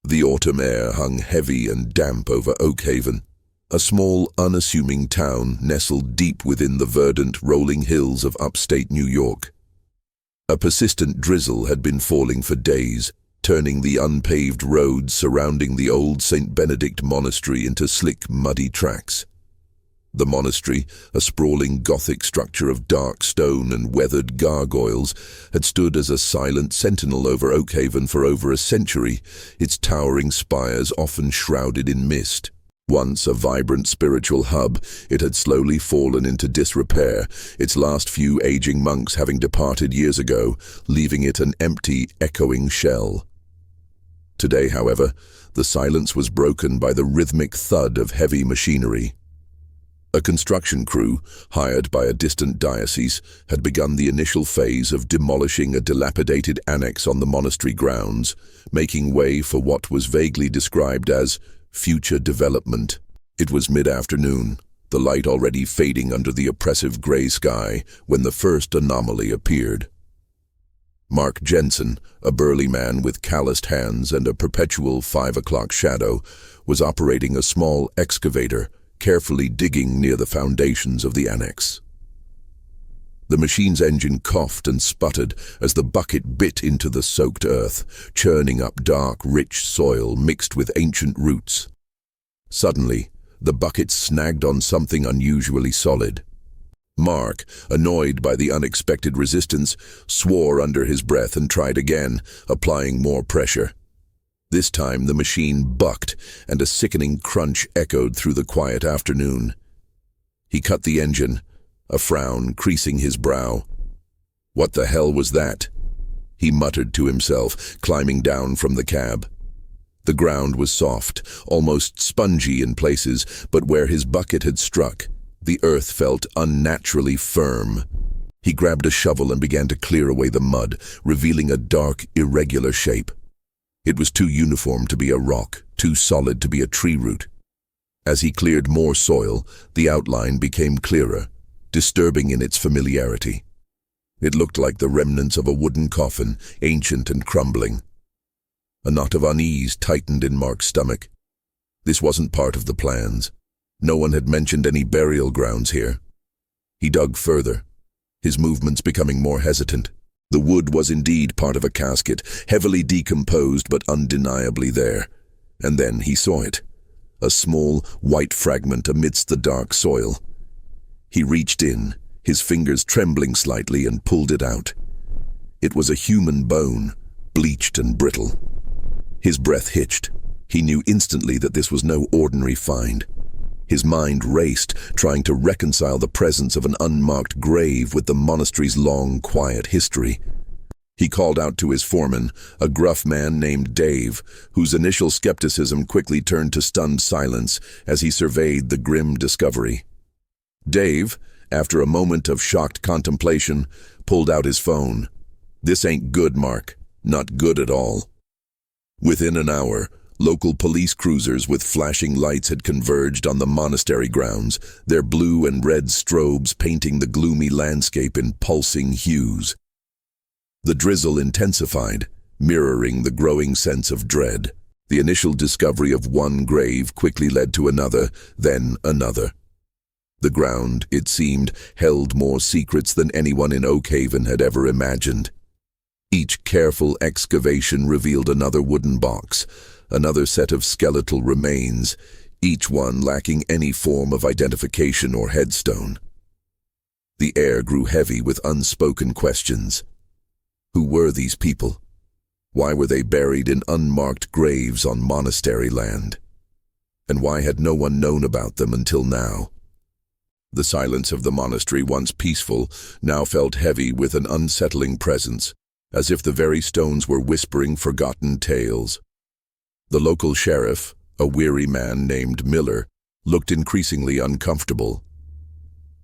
The autumn air hung heavy and damp over Oakhaven, a small, unassuming town nestled deep within the verdant, rolling hills of upstate New York. A persistent drizzle had been falling for days, turning the unpaved roads surrounding the old Saint Benedict Monastery into slick, muddy tracks. The monastery, a sprawling Gothic structure of dark stone and weathered gargoyles, had stood as a silent sentinel over Oakhaven for over a century, its towering spires often shrouded in mist. Once a vibrant spiritual hub, it had slowly fallen into disrepair, its last few aging monks having departed years ago, leaving it an empty, echoing shell. Today, however, the silence was broken by the rhythmic thud of heavy machinery. A construction crew, hired by a distant diocese, had begun the initial phase of demolishing a dilapidated annex on the monastery grounds, making way for what was vaguely described as future development. It was mid-afternoon, the light already fading under the oppressive gray sky, when the first anomaly appeared. Mark Jensen, a burly man with calloused hands and a perpetual 5 o'clock shadow, was operating a small excavator, carefully digging near the foundations of the annex. The machine's engine coughed and sputtered as the bucket bit into the soaked earth, churning up dark, rich soil mixed with ancient roots. Suddenly, the bucket snagged on something unusually solid. Mark, annoyed by the unexpected resistance, swore under his breath and tried again, applying more pressure. This time the machine bucked, and a sickening crunch echoed through the quiet afternoon. He cut the engine, a frown creasing his brow. What the hell was that? He muttered to himself, climbing down from the cab. The ground was soft, almost spongy in places, but where his bucket had struck, the earth felt unnaturally firm. He grabbed a shovel and began to clear away the mud, revealing a dark, irregular shape. It was too uniform to be a rock, too solid to be a tree root. As he cleared more soil, the outline became clearer, disturbing in its familiarity. It looked like the remnants of a wooden coffin, ancient and crumbling. A knot of unease tightened in Mark's stomach. This wasn't part of the plans. No one had mentioned any burial grounds here. He dug further, his movements becoming more hesitant. The wood was indeed part of a casket, heavily decomposed but undeniably there. And then he saw it, a small, white fragment amidst the dark soil. He reached in, his fingers trembling slightly, and pulled it out. It was a human bone, bleached and brittle. His breath hitched. He knew instantly that this was no ordinary find. His mind raced, trying to reconcile the presence of an unmarked grave with the monastery's long, quiet history. He called out to his foreman, a gruff man named Dave, whose initial skepticism quickly turned to stunned silence as he surveyed the grim discovery. Dave, after a moment of shocked contemplation, pulled out his phone. "This ain't good, Mark. Not good at all." Within an hour, local police cruisers with flashing lights had converged on the monastery grounds, their blue and red strobes painting the gloomy landscape in pulsing hues. The drizzle intensified, mirroring the growing sense of dread. The initial discovery of one grave quickly led to another, then another. The ground, it seemed, held more secrets than anyone in Oakhaven had ever imagined. Each careful excavation revealed another wooden box, another set of skeletal remains, each one lacking any form of identification or headstone. The air grew heavy with unspoken questions. Who were these people? Why were they buried in unmarked graves on monastery land? And why had no one known about them until now? The silence of the monastery, once peaceful, now felt heavy with an unsettling presence, as if the very stones were whispering forgotten tales. The local sheriff, a weary man named Miller, looked increasingly uncomfortable.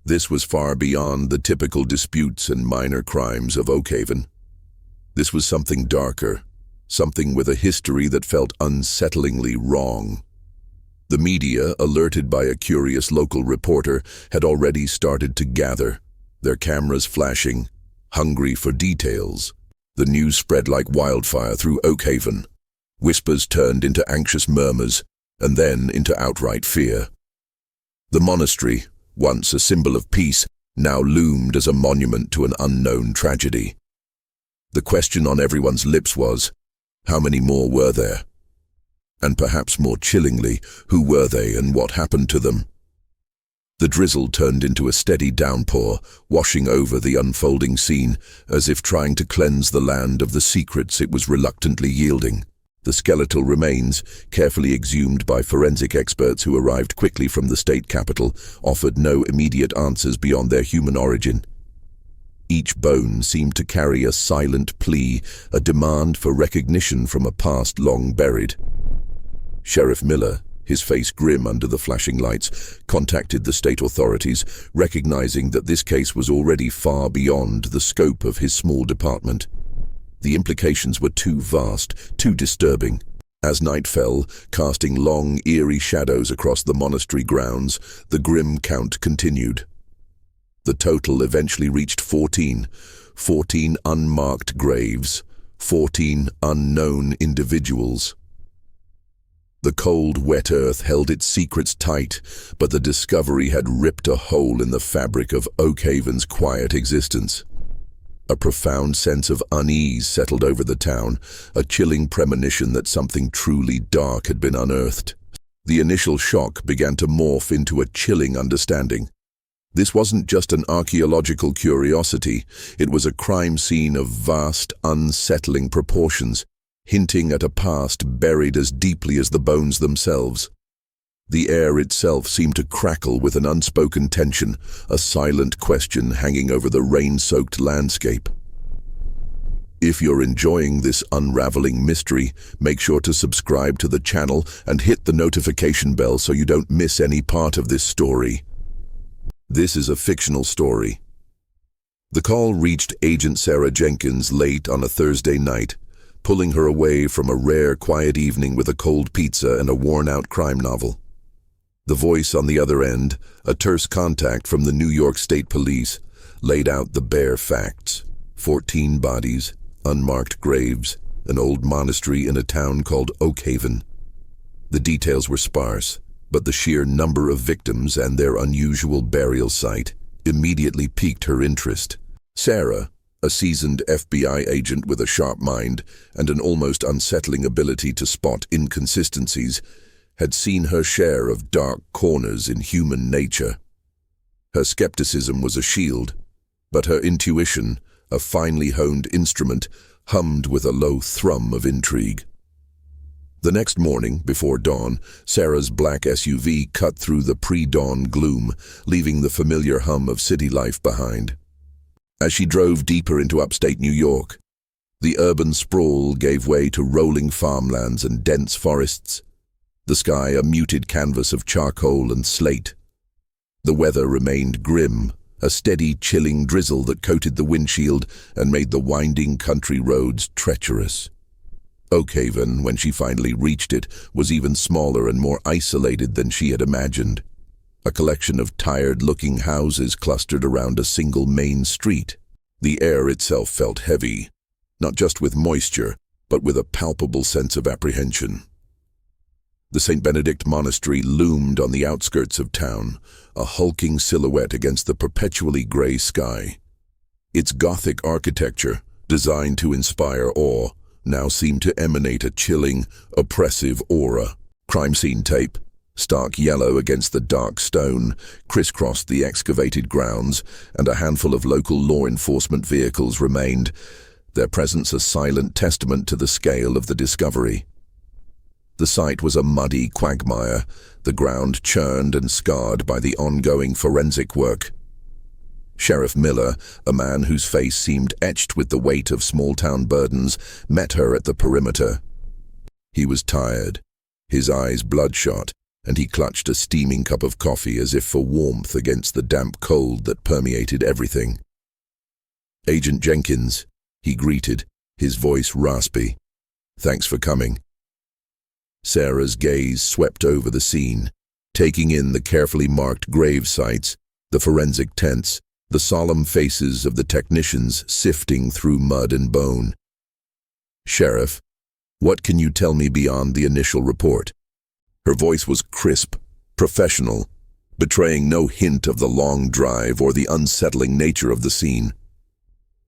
This was far beyond the typical disputes and minor crimes of Oakhaven. This was something darker, something with a history that felt unsettlingly wrong. The media, alerted by a curious local reporter, had already started to gather, their cameras flashing, hungry for details. The news spread like wildfire through Oakhaven. Whispers turned into anxious murmurs, and then into outright fear. The monastery, once a symbol of peace, now loomed as a monument to an unknown tragedy. The question on everyone's lips was, how many more were there? And perhaps more chillingly, who were they and what happened to them? The drizzle turned into a steady downpour, washing over the unfolding scene, as if trying to cleanse the land of the secrets it was reluctantly yielding. The skeletal remains, carefully exhumed by forensic experts who arrived quickly from the state capital, offered no immediate answers beyond their human origin. Each bone seemed to carry a silent plea, a demand for recognition from a past long buried. Sheriff Miller, his face grim under the flashing lights, contacted the state authorities, recognizing that this case was already far beyond the scope of his small department. The implications were too vast, too disturbing. As night fell, casting long, eerie shadows across the monastery grounds, the grim count continued. The total eventually reached 14 unmarked graves, 14 unknown individuals. The cold, wet earth held its secrets tight, but the discovery had ripped a hole in the fabric of Oakhaven's quiet existence. A profound sense of unease settled over the town, a chilling premonition that something truly dark had been unearthed. The initial shock began to morph into a chilling understanding. This wasn't just an archaeological curiosity, it was a crime scene of vast, unsettling proportions, hinting at a past buried as deeply as the bones themselves. The air itself seemed to crackle with an unspoken tension, a silent question hanging over the rain-soaked landscape. If you're enjoying this unraveling mystery, make sure to subscribe to the channel and hit the notification bell so you don't miss any part of this story. This is a fictional story. The call reached Agent Sarah Jenkins late on a Thursday night, pulling her away from a rare, quiet evening with a cold pizza and a worn-out crime novel. The voice on the other end, a terse contact from the New York State Police, laid out the bare facts. 14 bodies, unmarked graves, an old monastery in a town called Oakhaven. The details were sparse, but the sheer number of victims and their unusual burial site immediately piqued her interest. Sarah, a seasoned FBI agent with a sharp mind and an almost unsettling ability to spot inconsistencies, had seen her share of dark corners in human nature. Her skepticism was a shield, but her intuition, a finely honed instrument, hummed with a low thrum of intrigue. The next morning, before dawn, Sarah's black SUV cut through the pre-dawn gloom, leaving the familiar hum of city life behind. As she drove deeper into upstate New York, the urban sprawl gave way to rolling farmlands and dense forests, the sky a muted canvas of charcoal and slate. The weather remained grim, a steady, chilling drizzle that coated the windshield and made the winding country roads treacherous. Oakhaven, when she finally reached it, was even smaller and more isolated than she had imagined. A collection of tired-looking houses clustered around a single main street. The air itself felt heavy, not just with moisture, but with a palpable sense of apprehension. The Saint Benedict Monastery loomed on the outskirts of town, a hulking silhouette against the perpetually gray sky. Its Gothic architecture, designed to inspire awe, now seemed to emanate a chilling, oppressive aura. Crime scene tape, stark yellow against the dark stone, crisscrossed the excavated grounds, and a handful of local law enforcement vehicles remained, their presence a silent testament to the scale of the discovery. The site was a muddy quagmire, the ground churned and scarred by the ongoing forensic work. Sheriff Miller, a man whose face seemed etched with the weight of small-town burdens, met her at the perimeter. He was tired, his eyes bloodshot, and he clutched a steaming cup of coffee as if for warmth against the damp cold that permeated everything. "Agent Jenkins," he greeted, his voice raspy. "Thanks for coming." Sarah's gaze swept over the scene, taking in the carefully marked grave sites, the forensic tents, the solemn faces of the technicians sifting through mud and bone. "Sheriff," What can you tell me beyond the initial report? Her voice was crisp, professional, betraying no hint of the long drive or the unsettling nature of the scene.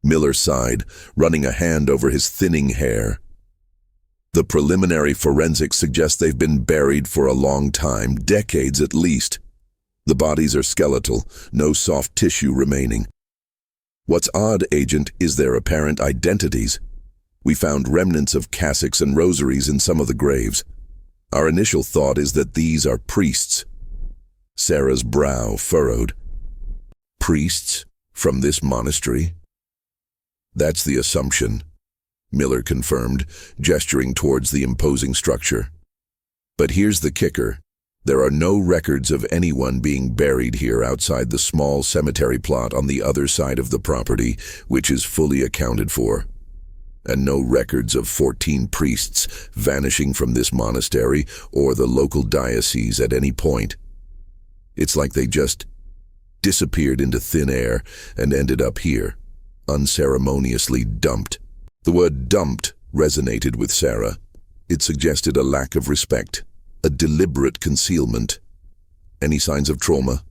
Miller sighed, running a hand over his thinning hair. The preliminary forensics suggest they've been buried for a long time, decades at least. The bodies are skeletal, no soft tissue remaining. What's odd, Agent, is their apparent identities. We found remnants of cassocks and rosaries in some of the graves. Our initial thought is that these are priests. Sarah's brow furrowed. Priests? From this monastery? That's the assumption, Miller confirmed, gesturing towards the imposing structure. But here's the kicker. There are no records of anyone being buried here outside the small cemetery plot on the other side of the property, which is fully accounted for. And no records of 14 priests vanishing from this monastery or the local diocese at any point. It's like they just disappeared into thin air and ended up here, unceremoniously dumped. The word dumped resonated with Sarah. It suggested a lack of respect, a deliberate concealment. Any signs of trauma?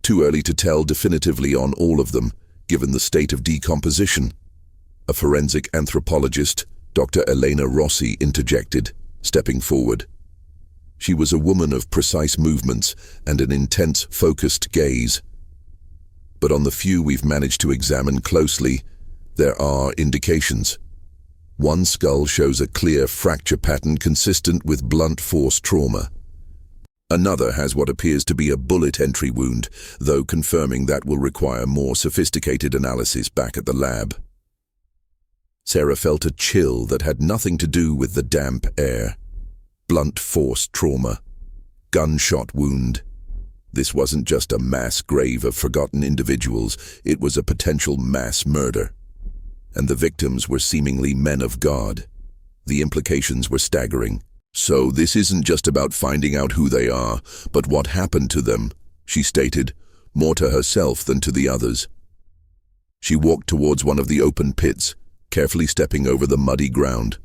Too early to tell definitively on all of them, given the state of decomposition. A forensic anthropologist, Dr. Elena Rossi, interjected, stepping forward. She was a woman of precise movements and an intense, focused gaze. But on the few we've managed to examine closely, there are indications. One skull shows a clear fracture pattern consistent with blunt force trauma. Another has what appears to be a bullet entry wound, though confirming that will require more sophisticated analysis back at the lab. Sarah felt a chill that had nothing to do with the damp air. Blunt force trauma. Gunshot wound. This wasn't just a mass grave of forgotten individuals, it was a potential mass murder. And the victims were seemingly men of God. The implications were staggering. So this isn't just about finding out who they are, but what happened to them, she stated, more to herself than to the others. She walked towards one of the open pits, carefully stepping over the muddy ground.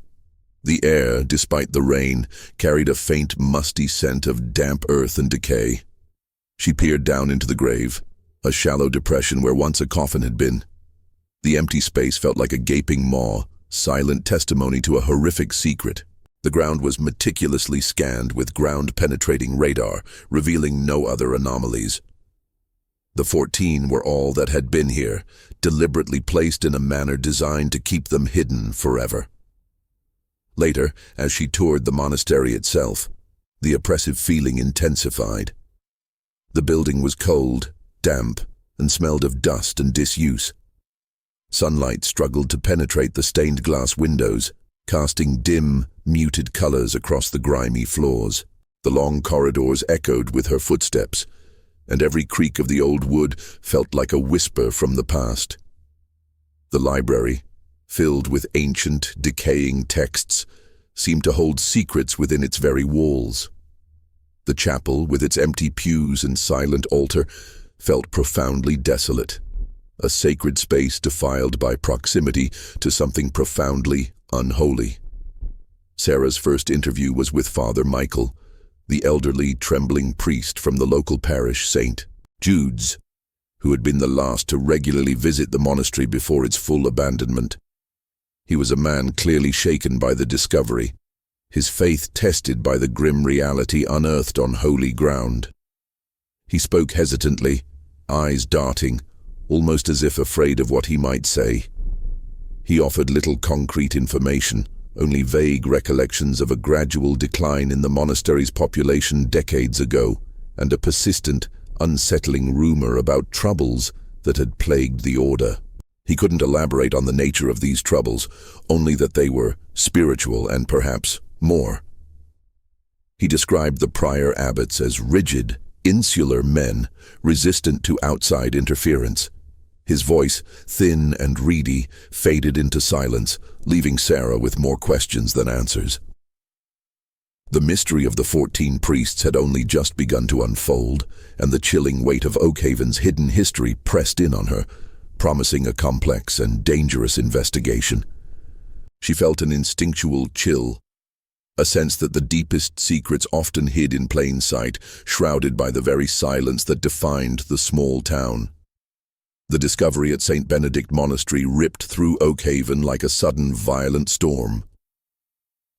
The air, despite the rain, carried a faint, musty scent of damp earth and decay. She peered down into the grave, a shallow depression where once a coffin had been. The empty space felt like a gaping maw, silent testimony to a horrific secret. The ground was meticulously scanned with ground-penetrating radar, revealing no other anomalies. The 14 were all that had been here, deliberately placed in a manner designed to keep them hidden forever. Later, as she toured the monastery itself, the oppressive feeling intensified. The building was cold, damp, and smelled of dust and disuse. Sunlight struggled to penetrate the stained glass windows, casting dim, muted colors across the grimy floors. The long corridors echoed with her footsteps, and every creak of the old wood felt like a whisper from the past. The library, filled with ancient, decaying texts, seemed to hold secrets within its very walls. The chapel, with its empty pews and silent altar, felt profoundly desolate, a sacred space defiled by proximity to something profoundly unholy. Sarah's first interview was with Father Michael, the elderly, trembling priest from the local parish, St. Jude's, who had been the last to regularly visit the monastery before its full abandonment. He was a man clearly shaken by the discovery, his faith tested by the grim reality unearthed on holy ground. He spoke hesitantly, eyes darting, almost as if afraid of what he might say. He offered little concrete information, only vague recollections of a gradual decline in the monastery's population decades ago, and a persistent, unsettling rumor about troubles that had plagued the order. He couldn't elaborate on the nature of these troubles, only that they were spiritual and perhaps more. He described the prior abbots as rigid, insular men, resistant to outside interference. His voice, thin and reedy, faded into silence, leaving Sarah with more questions than answers. The mystery of the 14 priests had only just begun to unfold, and the chilling weight of Oakhaven's hidden history pressed in on her, promising a complex and dangerous investigation. She felt an instinctual chill, a sense that the deepest secrets often hid in plain sight, shrouded by the very silence that defined the small town. The discovery at Saint Benedict Monastery ripped through Oakhaven like a sudden, violent storm.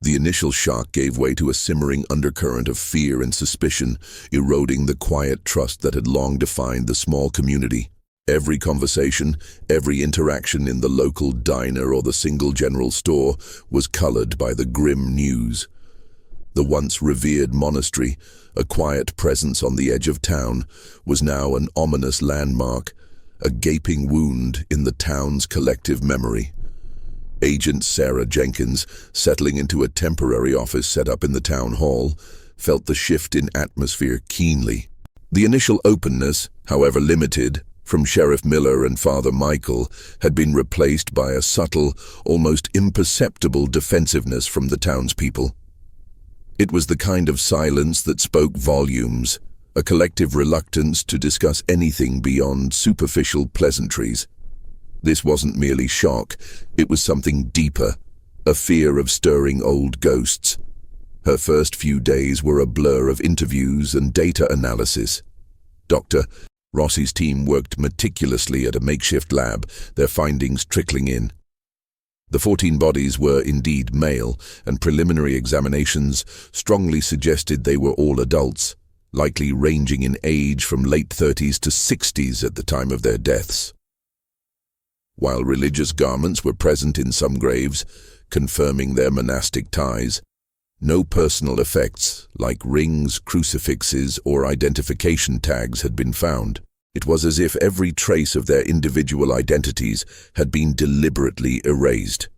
The initial shock gave way to a simmering undercurrent of fear and suspicion, eroding the quiet trust that had long defined the small community. Every conversation, every interaction in the local diner or the single general store was colored by the grim news. The once revered monastery, a quiet presence on the edge of town, was now an ominous landmark, a gaping wound in the town's collective memory. Agent Sarah Jenkins, settling into a temporary office set up in the town hall, felt the shift in atmosphere keenly. The initial openness, however limited, from Sheriff Miller and Father Michael, had been replaced by a subtle, almost imperceptible defensiveness from the townspeople. It was the kind of silence that spoke volumes, a collective reluctance to discuss anything beyond superficial pleasantries. This wasn't merely shock, it was something deeper, a fear of stirring old ghosts. Her first few days were a blur of interviews and data analysis. Dr. Rossi's team worked meticulously at a makeshift lab, their findings trickling in. The 14 bodies were indeed male, and preliminary examinations strongly suggested they were all adults, likely ranging in age from late 30s to 60s at the time of their deaths. While religious garments were present in some graves, confirming their monastic ties, no personal effects, like rings, crucifixes, or identification tags had been found. It was as if every trace of their individual identities had been deliberately erased.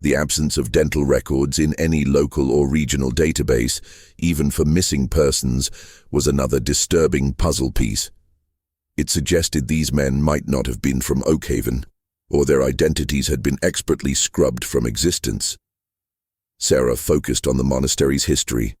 The absence of dental records in any local or regional database, even for missing persons, was another disturbing puzzle piece. It suggested these men might not have been from Oakhaven, or their identities had been expertly scrubbed from existence. Sarah focused on the monastery's history.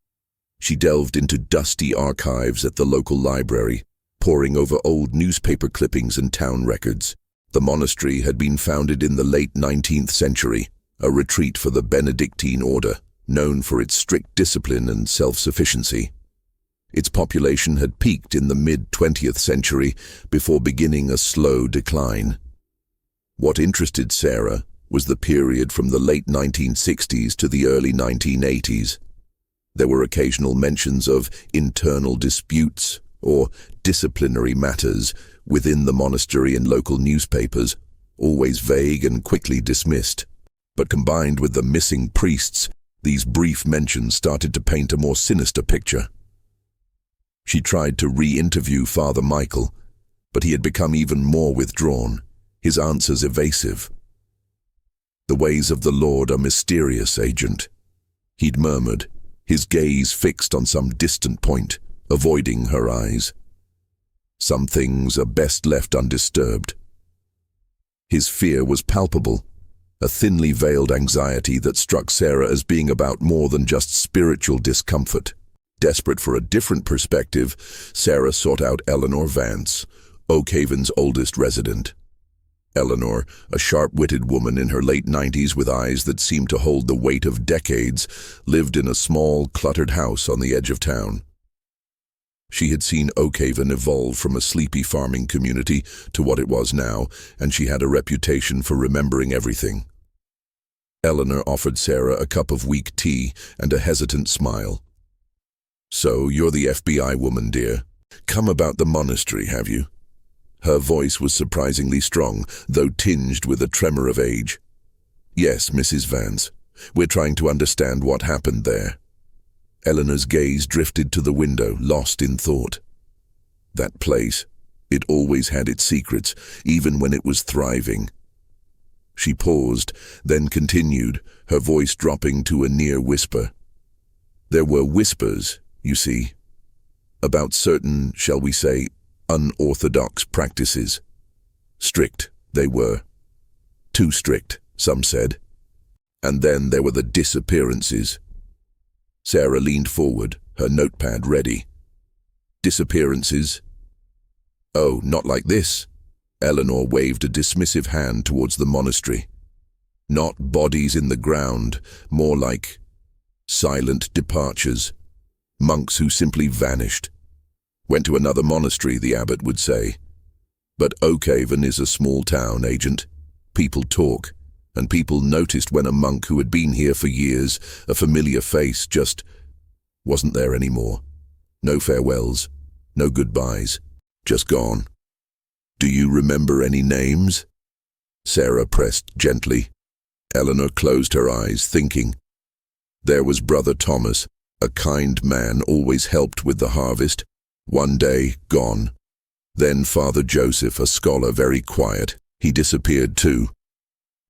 She delved into dusty archives at the local library, poring over old newspaper clippings and town records. The monastery had been founded in the late 19th century, a retreat for the Benedictine order, known for its strict discipline and self-sufficiency. Its population had peaked in the mid-20th century before beginning a slow decline. What interested Sarah was the period from the late 1960s to the early 1980s. There were occasional mentions of internal disputes or disciplinary matters within the monastery in local newspapers, always vague and quickly dismissed. But combined with the missing priests, these brief mentions started to paint a more sinister picture. She tried to re-interview Father Michael, but he had become even more withdrawn, his answers evasive. "The ways of the Lord are mysterious, Agent," he'd murmured, his gaze fixed on some distant point, avoiding her eyes. "Some things are best left undisturbed." His fear was palpable, a thinly veiled anxiety that struck Sarah as being about more than just spiritual discomfort. Desperate for a different perspective, Sarah sought out Eleanor Vance, Oakhaven's oldest resident. Eleanor, a sharp-witted woman in her late 90s with eyes that seemed to hold the weight of decades, lived in a small, cluttered house on the edge of town. She had seen Oakhaven evolve from a sleepy farming community to what it was now, and she had a reputation for remembering everything. Eleanor offered Sarah a cup of weak tea and a hesitant smile. "So, you're the FBI woman, dear. Come about the monastery, have you?" Her voice was surprisingly strong, though tinged with a tremor of age. "Yes, Mrs. Vance. We're trying to understand what happened there." Eleanor's gaze drifted to the window, lost in thought. That place, it always had its secrets, even when it was thriving. She paused, then continued, her voice dropping to a near whisper. "There were whispers, you see, about certain, shall we say, unorthodox practices. Strict, they were. Too strict, some said. And then there were the disappearances." Sarah leaned forward, her notepad ready. "Disappearances?" "Oh, not like this." Eleanor waved a dismissive hand towards the monastery. Not bodies in the ground, more like silent departures. Monks who simply vanished. Went to another monastery, the abbot would say. But Oakhaven is a small town, Agent. People talk, and people noticed when a monk who had been here for years, a familiar face, just wasn't there anymore. No farewells, no goodbyes, just gone. Do you remember any names? Sarah pressed gently. Eleanor closed her eyes, thinking. There was Brother Thomas, a kind man, always helped with the harvest. One day, gone. Then Father Joseph, a scholar, very quiet. He disappeared too.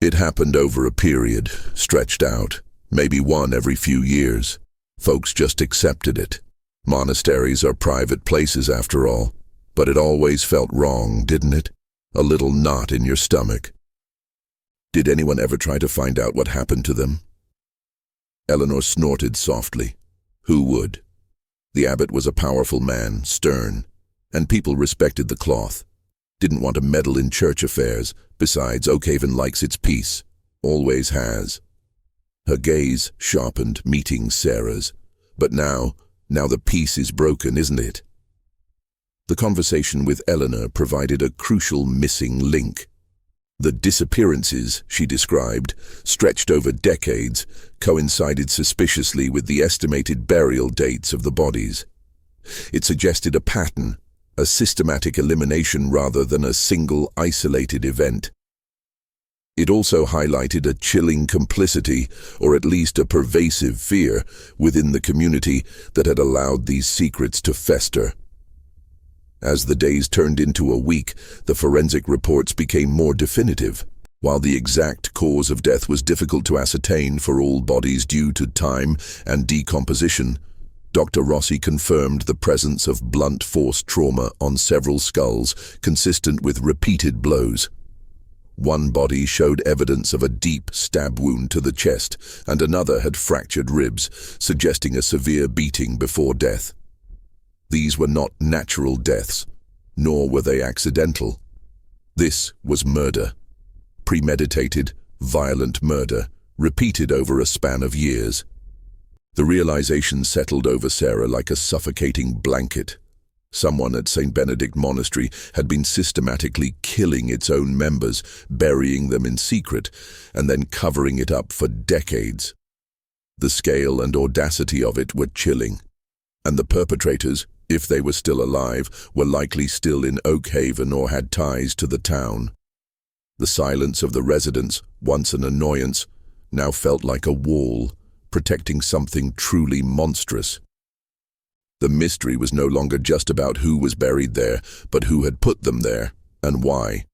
It happened over a period, stretched out, maybe one every few years. Folks just accepted it. Monasteries are private places after all. But it always felt wrong, didn't it? A little knot in your stomach. Did anyone ever try to find out what happened to them? Eleanor snorted softly. Who would? The abbot was a powerful man, stern, and people respected the cloth. Didn't want to meddle in church affairs. Besides, Oakhaven likes its peace. Always has. Her gaze sharpened, meeting Sarah's. But now the peace is broken, isn't it? The conversation with Eleanor provided a crucial missing link. The disappearances, she described, stretched over decades, coincided suspiciously with the estimated burial dates of the bodies. It suggested a pattern, a systematic elimination rather than a single isolated event. It also highlighted a chilling complicity, or at least a pervasive fear, within the community that had allowed these secrets to fester. As the days turned into a week, the forensic reports became more definitive. While the exact cause of death was difficult to ascertain for all bodies due to time and decomposition, Dr. Rossi confirmed the presence of blunt force trauma on several skulls, consistent with repeated blows. One body showed evidence of a deep stab wound to the chest, and another had fractured ribs, suggesting a severe beating before death. These were not natural deaths, nor were they accidental. This was murder. Premeditated, violent murder, repeated over a span of years. The realization settled over Sarah like a suffocating blanket. Someone at Saint Benedict Monastery had been systematically killing its own members, burying them in secret, and then covering it up for decades. The scale and audacity of it were chilling. And the perpetrators, if they were still alive, were likely still in Oakhaven or had ties to the town. The silence of the residents, once an annoyance, now felt like a wall, protecting something truly monstrous. The mystery was no longer just about who was buried there, but who had put them there, and why.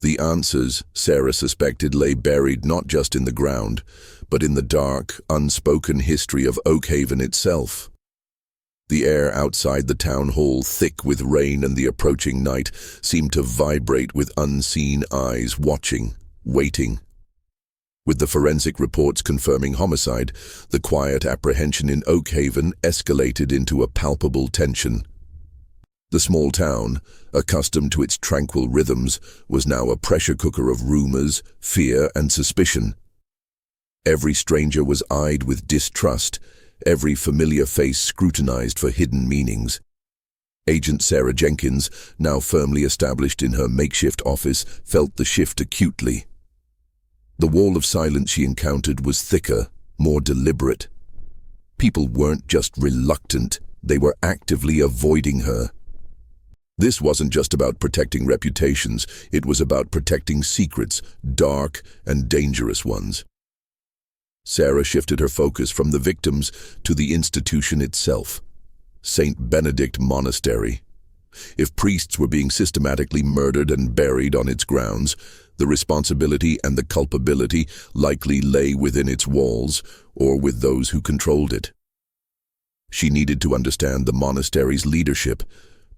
The answers, Sarah suspected, lay buried not just in the ground, but in the dark, unspoken history of Oakhaven itself. The air outside the town hall, thick with rain and the approaching night, seemed to vibrate with unseen eyes watching, waiting. With the forensic reports confirming homicide, the quiet apprehension in Oakhaven escalated into a palpable tension. The small town, accustomed to its tranquil rhythms, was now a pressure cooker of rumors, fear, and suspicion. Every stranger was eyed with distrust, every familiar face scrutinized for hidden meanings. Agent Sarah Jenkins, now firmly established in her makeshift office, felt the shift acutely. The wall of silence she encountered was thicker, more deliberate. People weren't just reluctant, they were actively avoiding her. This wasn't just about protecting reputations, it was about protecting secrets, dark and dangerous ones. Sarah shifted her focus from the victims to the institution itself. Saint Benedict Monastery. If priests were being systematically murdered and buried on its grounds, the responsibility and the culpability likely lay within its walls or with those who controlled it. She needed to understand the monastery's leadership,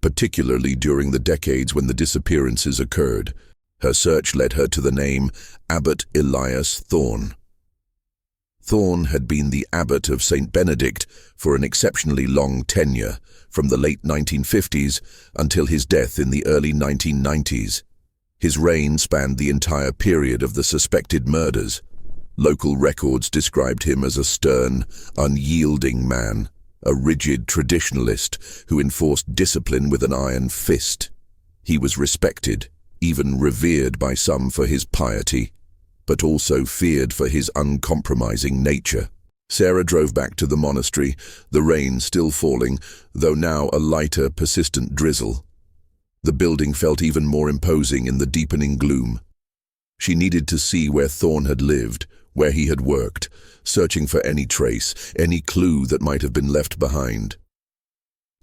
particularly during the decades when the disappearances occurred. Her search led her to the name Abbot Elias Thorne. Thorne had been the abbot of Saint Benedict for an exceptionally long tenure, from the late 1950s until his death in the early 1990s. His reign spanned the entire period of the suspected murders. Local records described him as a stern, unyielding man, a rigid traditionalist who enforced discipline with an iron fist. He was respected, even revered by some for his piety, but also feared for his uncompromising nature. Sarah drove back to the monastery, the rain still falling, though now a lighter, persistent drizzle. The building felt even more imposing in the deepening gloom. She needed to see where Thorne had lived, where he had worked, searching for any trace, any clue that might have been left behind.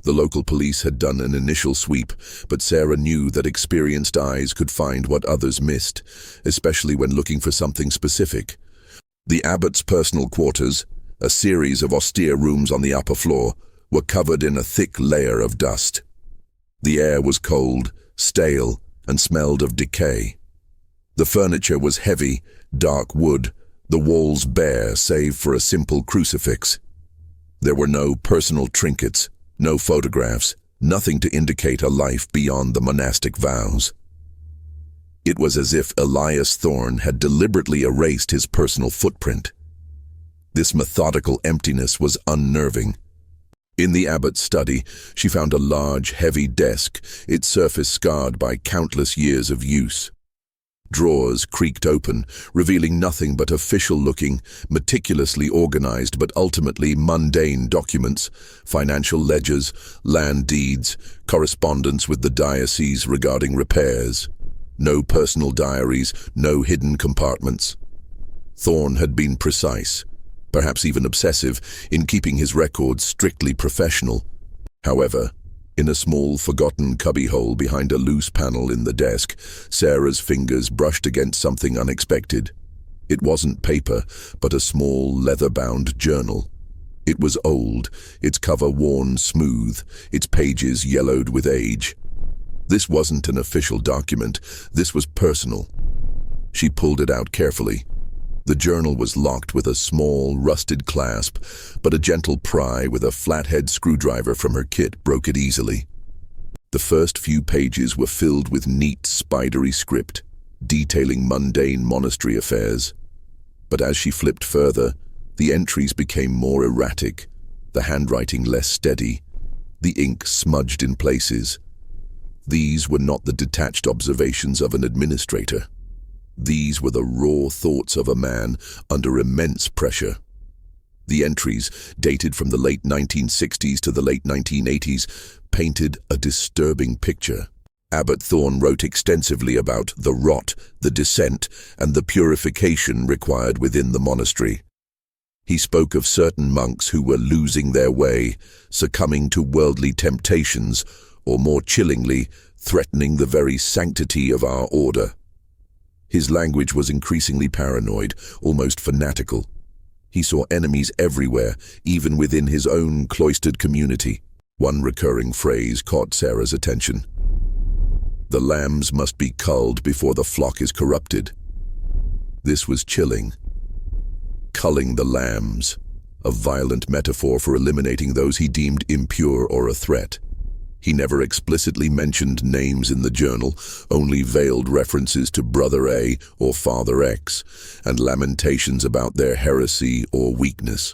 The local police had done an initial sweep, but Sarah knew that experienced eyes could find what others missed, especially when looking for something specific. The abbot's personal quarters, a series of austere rooms on the upper floor, were covered in a thick layer of dust. The air was cold, stale, and smelled of decay. The furniture was heavy, dark wood, the walls bare save for a simple crucifix. There were no personal trinkets, no photographs, nothing to indicate a life beyond the monastic vows. It was as if Elias Thorne had deliberately erased his personal footprint. This methodical emptiness was unnerving. In the abbot's study, she found a large, heavy desk, its surface scarred by countless years of use. Drawers creaked open, revealing nothing but official-looking, meticulously organized but ultimately mundane documents, financial ledgers, land deeds, correspondence with the diocese regarding repairs. No personal diaries, no hidden compartments. Thorne had been precise, perhaps even obsessive, in keeping his records strictly professional. However, in a small, forgotten cubbyhole behind a loose panel in the desk, Sarah's fingers brushed against something unexpected. It wasn't paper, but a small, leather-bound journal. It was old, its cover worn smooth, its pages yellowed with age. This wasn't an official document, this was personal. She pulled it out carefully. The journal was locked with a small, rusted clasp, but a gentle pry with a flathead screwdriver from her kit broke it easily. The first few pages were filled with neat, spidery script, detailing mundane monastery affairs. But as she flipped further, the entries became more erratic, the handwriting less steady, the ink smudged in places. These were not the detached observations of an administrator. These were the raw thoughts of a man under immense pressure. The entries, dated from the late 1960s to the late 1980s, painted a disturbing picture. Abbot Thorne wrote extensively about the rot, the descent, and the purification required within the monastery. He spoke of certain monks who were losing their way, succumbing to worldly temptations, or more chillingly, threatening the very sanctity of our order. His language was increasingly paranoid, almost fanatical. He saw enemies everywhere, even within his own cloistered community. One recurring phrase caught Sarah's attention. The lambs must be culled before the flock is corrupted. This was chilling. Culling the lambs, a violent metaphor for eliminating those he deemed impure or a threat. He never explicitly mentioned names in the journal, only veiled references to Brother A or Father X, and lamentations about their heresy or weakness.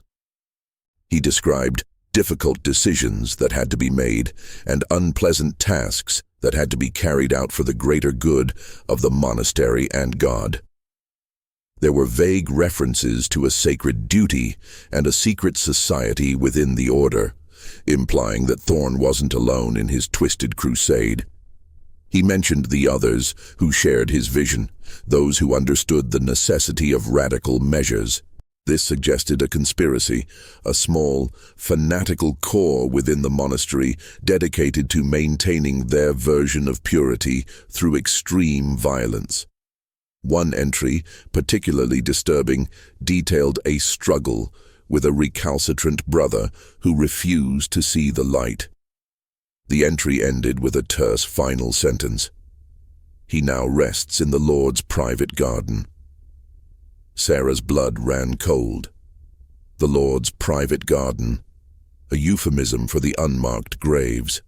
He described difficult decisions that had to be made and unpleasant tasks that had to be carried out for the greater good of the monastery and God. There were vague references to a sacred duty and a secret society within the order, implying that Thorne wasn't alone in his twisted crusade. He mentioned the others who shared his vision, those who understood the necessity of radical measures. This suggested a conspiracy, a small, fanatical core within the monastery dedicated to maintaining their version of purity through extreme violence. One entry, particularly disturbing, detailed a struggle with a recalcitrant brother who refused to see the light. The entry ended with a terse final sentence. He now rests in the Lord's private garden. Sarah's blood ran cold. The Lord's private garden, a euphemism for the unmarked graves.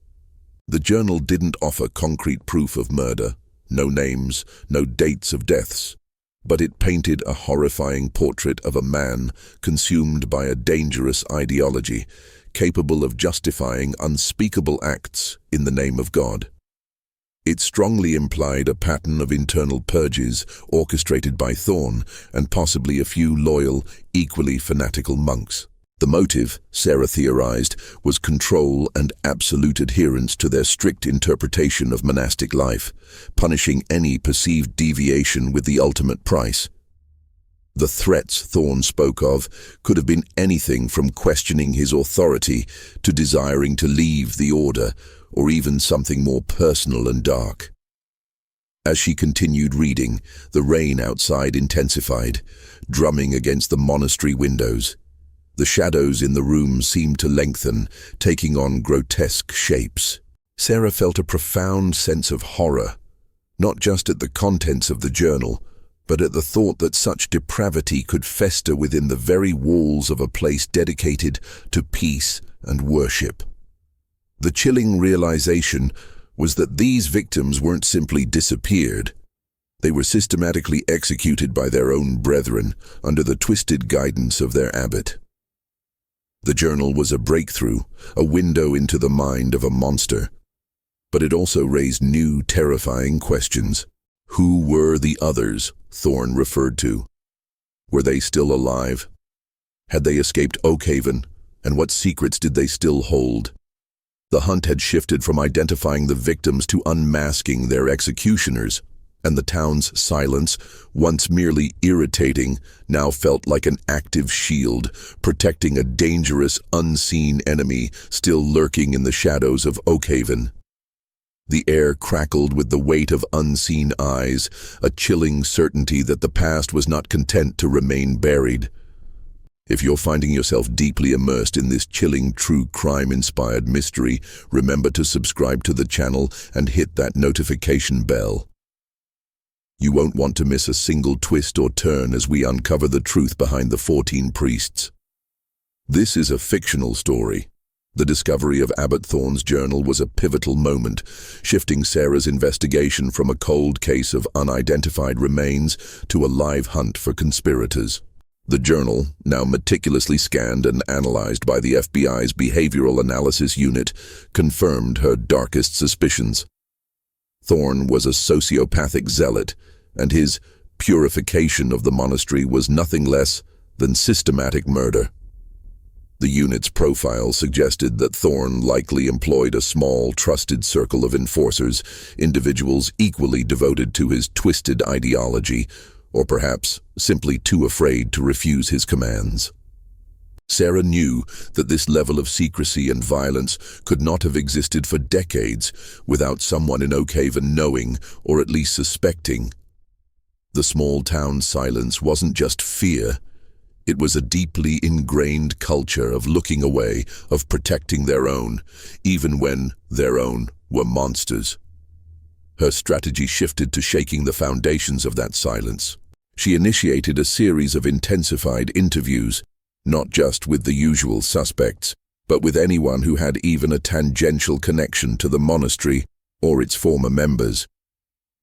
The journal didn't offer concrete proof of murder, no names, no dates of deaths, but it painted a horrifying portrait of a man consumed by a dangerous ideology, capable of justifying unspeakable acts in the name of God. It strongly implied a pattern of internal purges orchestrated by Thorn and possibly a few loyal, equally fanatical monks. The motive, Sarah theorized, was control and absolute adherence to their strict interpretation of monastic life, punishing any perceived deviation with the ultimate price. The threats Thorn spoke of could have been anything from questioning his authority to desiring to leave the order, or even something more personal and dark. As she continued reading, the rain outside intensified, drumming against the monastery windows. The shadows in the room seemed to lengthen, taking on grotesque shapes. Sarah felt a profound sense of horror, not just at the contents of the journal, but at the thought that such depravity could fester within the very walls of a place dedicated to peace and worship. The chilling realization was that these victims weren't simply disappeared. They were systematically executed by their own brethren under the twisted guidance of their abbot. The journal was a breakthrough, a window into the mind of a monster, but it also raised new, terrifying questions. Who were the others Thorn referred to? Were they still alive? Had they escaped Oakhaven, and what secrets did they still hold? The hunt had shifted from identifying the victims to unmasking their executioners, and the town's silence, once merely irritating, now felt like an active shield, protecting a dangerous, unseen enemy still lurking in the shadows of Oakhaven. The air crackled with the weight of unseen eyes, a chilling certainty that the past was not content to remain buried. If you're finding yourself deeply immersed in this chilling, true crime-inspired mystery, remember to subscribe to the channel and hit that notification bell. You won't want to miss a single twist or turn as we uncover the truth behind the 14 priests. This is a fictional story. The discovery of Abbot Thorn's journal was a pivotal moment, shifting Sarah's investigation from a cold case of unidentified remains to a live hunt for conspirators. The journal, now meticulously scanned and analyzed by the FBI's Behavioral Analysis Unit, confirmed her darkest suspicions. Thorn was a sociopathic zealot, and his purification of the monastery was nothing less than systematic murder. The unit's profile suggested that Thorn likely employed a small, trusted circle of enforcers, individuals equally devoted to his twisted ideology, or perhaps simply too afraid to refuse his commands. Sarah knew that this level of secrecy and violence could not have existed for decades without someone in Oakhaven knowing, or at least suspecting. The small town silence wasn't just fear. It was a deeply ingrained culture of looking away, of protecting their own, even when their own were monsters. Her strategy shifted to shaking the foundations of that silence. She initiated a series of intensified interviews, not just with the usual suspects, but with anyone who had even a tangential connection to the monastery or its former members.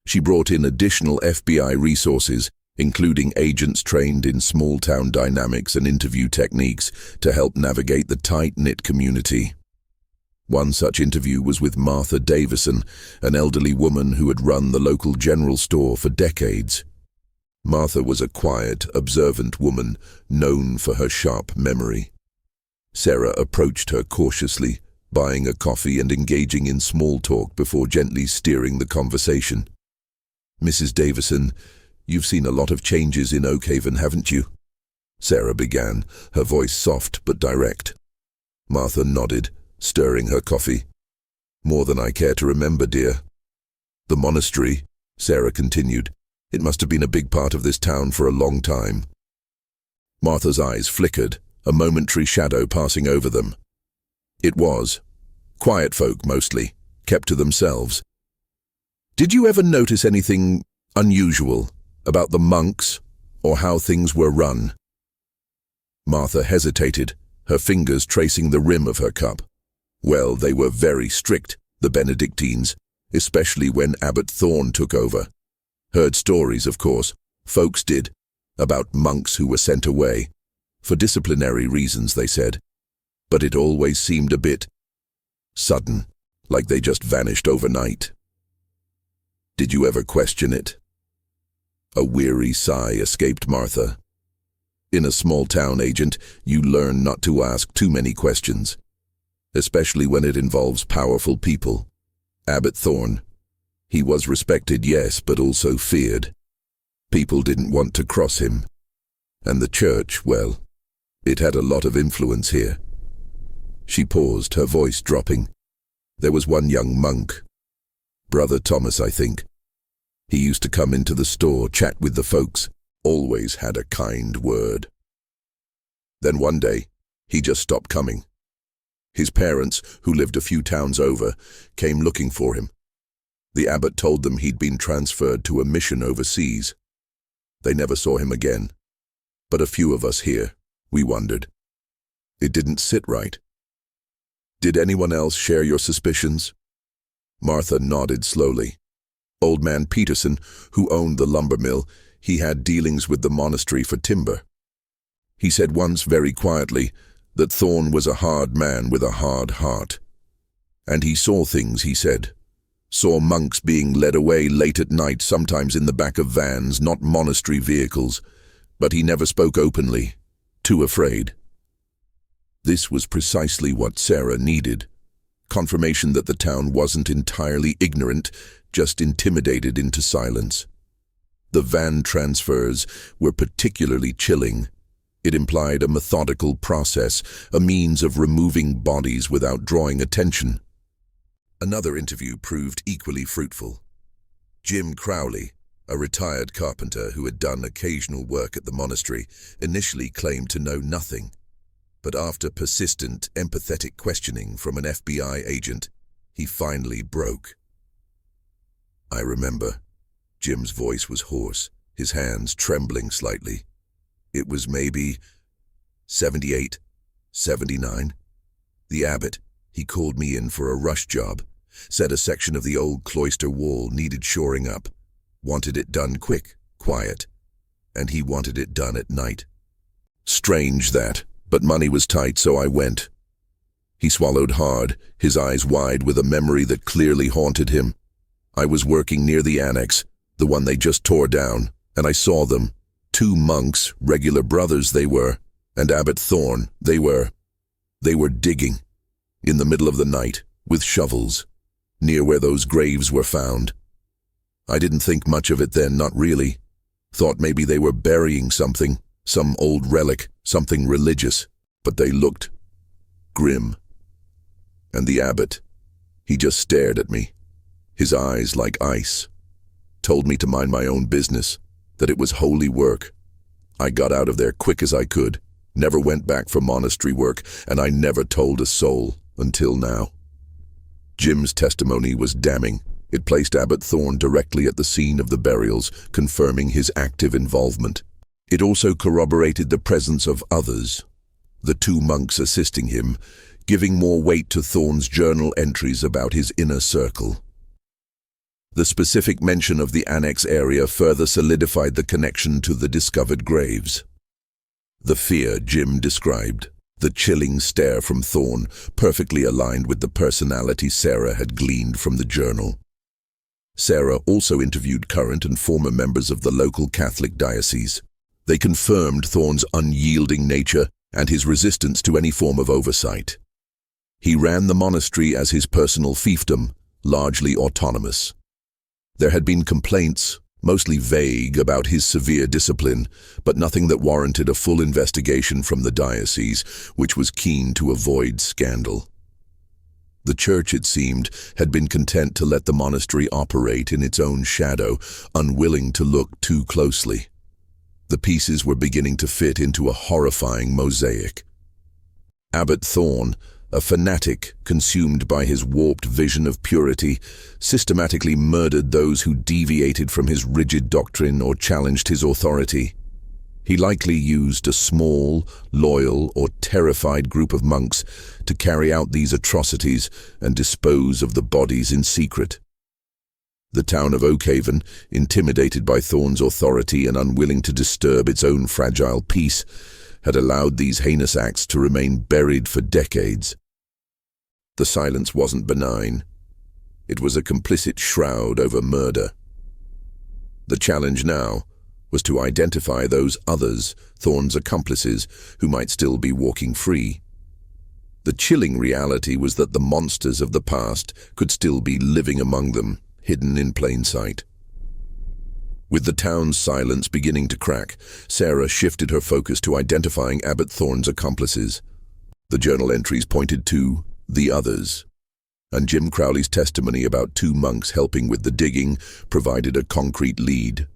She brought in additional FBI resources, including agents trained in small-town dynamics and interview techniques to help navigate the tight-knit community. One such interview was with Martha Davison, an elderly woman who had run the local general store for decades. Martha was a quiet, observant woman, known for her sharp memory. Sarah approached her cautiously, buying a coffee and engaging in small talk before gently steering the conversation. "Mrs. Davison, you've seen a lot of changes in Oakhaven, haven't you?" Sarah began, her voice soft but direct. Martha nodded, stirring her coffee. "More than I care to remember, dear." "The monastery," Sarah continued. "It must have been a big part of this town for a long time." Martha's eyes flickered, a momentary shadow passing over them. "It was. Quiet folk, mostly, kept to themselves. Did you ever notice anything unusual about the monks or how things were run?" Martha hesitated, her fingers tracing the rim of her cup. "Well, they were very strict, the Benedictines, especially when Abbot Thorn took over. Heard stories, of course, folks did, about monks who were sent away. For disciplinary reasons, they said. But it always seemed a bit sudden, like they just vanished overnight. Did you ever question it? A weary sigh escaped Martha. In a small town, agent, you learn not to ask too many questions, especially when it involves powerful people. Abbot Thorn. He was respected, yes, but also feared. People didn't want to cross him. And the church, well, it had a lot of influence here. She paused, her voice dropping. There was one young monk. Brother Thomas, I think. He used to come into the store, chat with the folks, always had a kind word. Then one day, he just stopped coming. His parents, who lived a few towns over, came looking for him. The abbot told them he'd been transferred to a mission overseas. They never saw him again. But a few of us here, we wondered. It didn't sit right. Did anyone else share your suspicions? Martha nodded slowly. Old man Peterson, who owned the lumber mill, he had dealings with the monastery for timber. He said once very quietly that Thorn was a hard man with a hard heart. And he saw things, he said. Saw monks being led away late at night, sometimes in the back of vans, not monastery vehicles. But he never spoke openly, too afraid. This was precisely what Sarah needed. Confirmation that the town wasn't entirely ignorant, just intimidated into silence. The van transfers were particularly chilling. It implied a methodical process, a means of removing bodies without drawing attention. Another interview proved equally fruitful. Jim Crowley, a retired carpenter who had done occasional work at the monastery, initially claimed to know nothing. But after persistent, empathetic questioning from an FBI agent, he finally broke. I remember. Jim's voice was hoarse, his hands trembling slightly. It was maybe 78, 79. The abbot, he called me in for a rush job, said a section of the old cloister wall needed shoring up, wanted it done quick, quiet, and he wanted it done at night. Strange that, but money was tight, so I went. He swallowed hard, his eyes wide with a memory that clearly haunted him. I was working near the annex, the one they just tore down, and I saw them. 2 monks, regular brothers they were, and Abbot Thorn, they were digging, in the middle of the night, with shovels, near where those graves were found. I didn't think much of it then, not really. Thought maybe they were burying something, some old relic, something religious, but they looked grim. And the abbot, he just stared at me, his eyes like ice, told me to mind my own business, that it was holy work. I got out of there quick as I could, never went back for monastery work, and I never told a soul until now. Jim's testimony was damning. It placed Abbot Thorn directly at the scene of the burials, confirming his active involvement. It also corroborated the presence of others, the 2 monks assisting him, giving more weight to Thorn's journal entries about his inner circle. The specific mention of the annex area further solidified the connection to the discovered graves. The fear Jim described, the chilling stare from Thorn, perfectly aligned with the personality Sarah had gleaned from the journal. Sarah also interviewed current and former members of the local Catholic diocese. They confirmed Thorn's unyielding nature and his resistance to any form of oversight. He ran the monastery as his personal fiefdom, largely autonomous. There had been complaints, mostly vague, about his severe discipline, but nothing that warranted a full investigation from the diocese, which was keen to avoid scandal. The church, it seemed, had been content to let the monastery operate in its own shadow, unwilling to look too closely. The pieces were beginning to fit into a horrifying mosaic. Abbot Thorn, a fanatic consumed by his warped vision of purity, systematically murdered those who deviated from his rigid doctrine or challenged his authority. He likely used a small, loyal, or terrified group of monks to carry out these atrocities and dispose of the bodies in secret. The town of Oakhaven, intimidated by Thorne's authority and unwilling to disturb its own fragile peace, had allowed these heinous acts to remain buried for decades. The silence wasn't benign. It was a complicit shroud over murder. The challenge now was to identify those others, Thorne's accomplices, who might still be walking free. The chilling reality was that the monsters of the past could still be living among them, hidden in plain sight. With the town's silence beginning to crack, Sarah shifted her focus to identifying Abbot Thorne's accomplices. The journal entries pointed to the others, and Jim Crowley's testimony about 2 monks helping with the digging provided a concrete lead.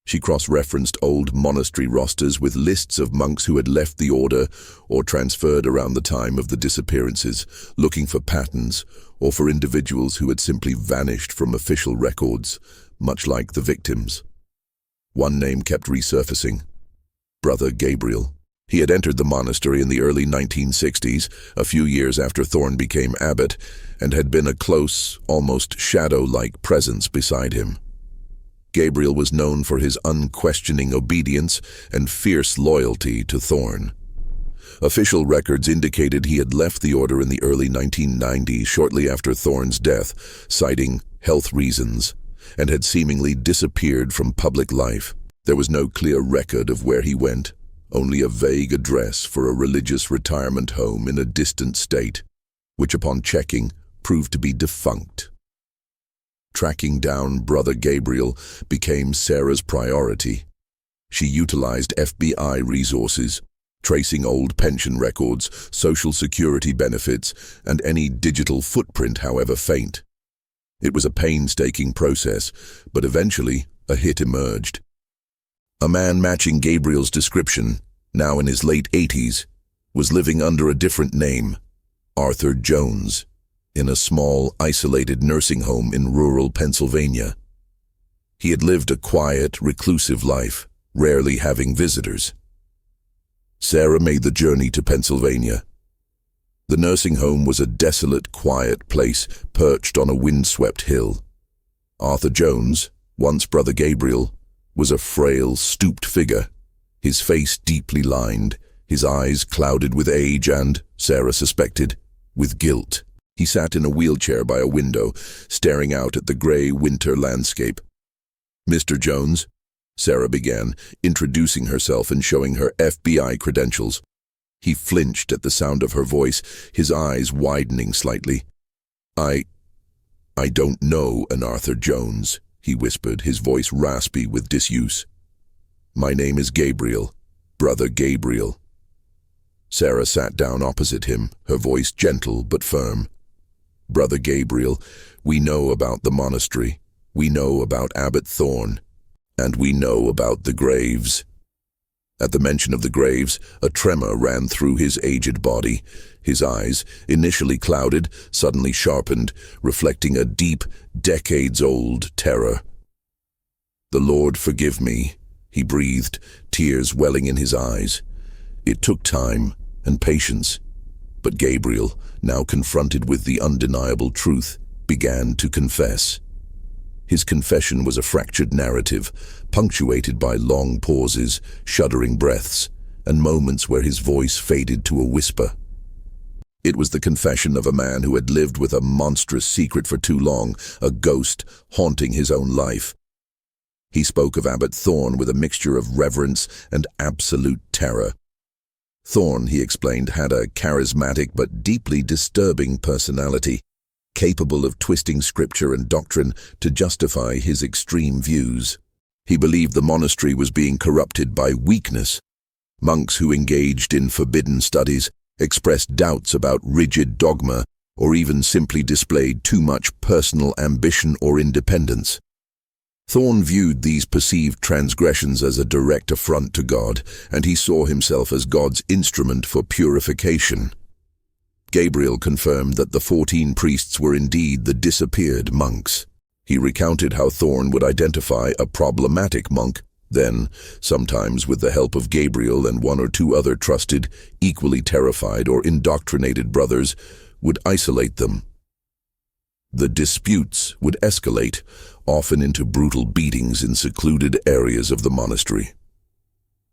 She cross-referenced old monastery rosters with lists of monks who had left the order or transferred around the time of the disappearances, looking for patterns or for individuals who had simply vanished from official records, much like the victims. One name kept resurfacing: Brother Gabriel. He had entered the monastery in the early 1960s, a few years after Thorne became abbot, and had been a close, almost shadow-like presence beside him. Gabriel was known for his unquestioning obedience and fierce loyalty to Thorne. Official records indicated he had left the order in the early 1990s, shortly after Thorne's death, citing health reasons, and had seemingly disappeared from public life. There was no clear record of where he went, only a vague address for a religious retirement home in a distant state, which upon checking proved to be defunct. Tracking down Brother Gabriel became Sarah's priority. She utilized FBI resources, tracing old pension records, social security benefits, and any digital footprint, however faint. It was a painstaking process, but eventually a hit emerged. A man matching Gabriel's description, now in his late 80s, was living under a different name, Arthur Jones, in a small, isolated nursing home in rural Pennsylvania. He had lived a quiet, reclusive life, rarely having visitors. Sarah made the journey to Pennsylvania. The nursing home was a desolate, quiet place perched on a windswept hill. Arthur Jones, once Brother Gabriel, was a frail, stooped figure, his face deeply lined, his eyes clouded with age and, Sarah suspected, with guilt. He sat in a wheelchair by a window, staring out at the gray winter landscape. "Mr. Jones," Sarah began, introducing herself and showing her FBI credentials. He flinched at the sound of her voice, his eyes widening slightly. I don't know an Arthur Jones," he whispered, his voice raspy with disuse. "My name is Gabriel, Brother Gabriel." Sarah sat down opposite him, her voice gentle but firm. "Brother Gabriel, we know about the monastery, we know about Abbot Thorne, and we know about the graves." At the mention of the graves, a tremor ran through his aged body. His eyes, initially clouded, suddenly sharpened, reflecting a deep, decades-old terror. "The Lord forgive me," he breathed, tears welling in his eyes. It took time and patience, but Gabriel, now confronted with the undeniable truth, began to confess. His confession was a fractured narrative, punctuated by long pauses, shuddering breaths, and moments where his voice faded to a whisper. It was the confession of a man who had lived with a monstrous secret for too long, a ghost haunting his own life. He spoke of Abbot Thorne with a mixture of reverence and absolute terror. Thorne, he explained, had a charismatic but deeply disturbing personality, capable of twisting scripture and doctrine to justify his extreme views. He believed the monastery was being corrupted by weakness. Monks who engaged in forbidden studies, expressed doubts about rigid dogma, or even simply displayed too much personal ambition or independence. Thorne viewed these perceived transgressions as a direct affront to God, and he saw himself as God's instrument for purification. Gabriel confirmed that the 14 priests were indeed the disappeared monks. He recounted how Thorne would identify a problematic monk, then, sometimes with the help of Gabriel and 1 or 2 other trusted, equally terrified or indoctrinated brothers, would isolate them. The disputes would escalate, often into brutal beatings in secluded areas of the monastery.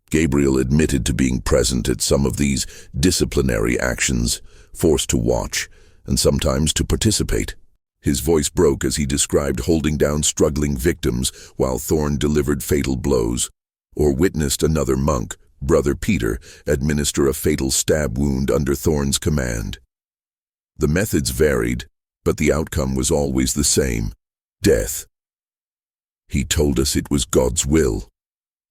Gabriel admitted to being present at some of these disciplinary actions, forced to watch, and sometimes to participate. His voice broke as he described holding down struggling victims while Thorn delivered fatal blows, or witnessed another monk, Brother Peter, administer a fatal stab wound under Thorn's command. The methods varied, but the outcome was always the same: death. "He told us it was God's will,"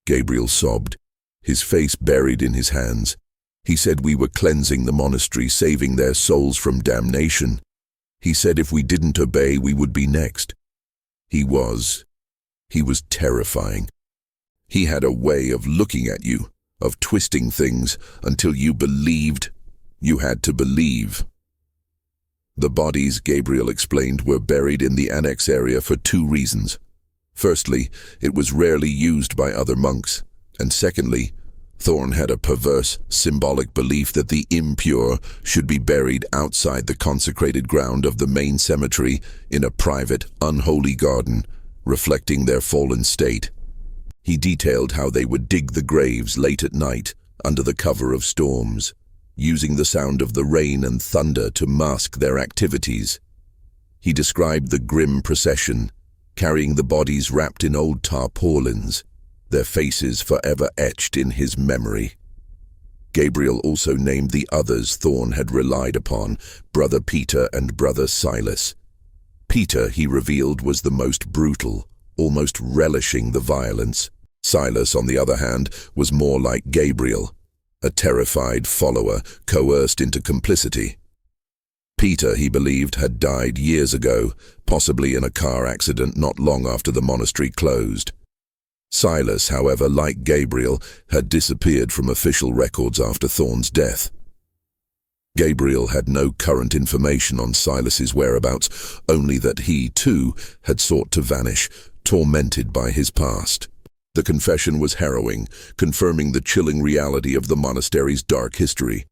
Gabriel sobbed, his face buried in his hands. "He said we were cleansing the monastery, saving their souls from damnation. He said if we didn't obey, we would be next." He was terrifying. He had a way of looking at you, of twisting things until you believed you had to believe. The bodies, Gabriel explained, were buried in the annex area for two reasons. Firstly, it was rarely used by other monks, and secondly, Thorn had a perverse, symbolic belief that the impure should be buried outside the consecrated ground of the main cemetery in a private, unholy garden, reflecting their fallen state. He detailed how they would dig the graves late at night, under the cover of storms, using the sound of the rain and thunder to mask their activities. He described the grim procession, carrying the bodies wrapped in old tarpaulins, their faces forever etched in his memory. Gabriel also named the others Thorn had relied upon, Brother Peter and Brother Silas. Peter, he revealed, was the most brutal, almost relishing the violence. Silas, on the other hand, was more like Gabriel, a terrified follower coerced into complicity. Peter, he believed, had died years ago, possibly in a car accident not long after the monastery closed. Silas, however, like Gabriel, had disappeared from official records after Thorn's death. Gabriel had no current information on Silas's whereabouts, only that he, too, had sought to vanish, tormented by his past. The confession was harrowing, confirming the chilling reality of the monastery's dark history.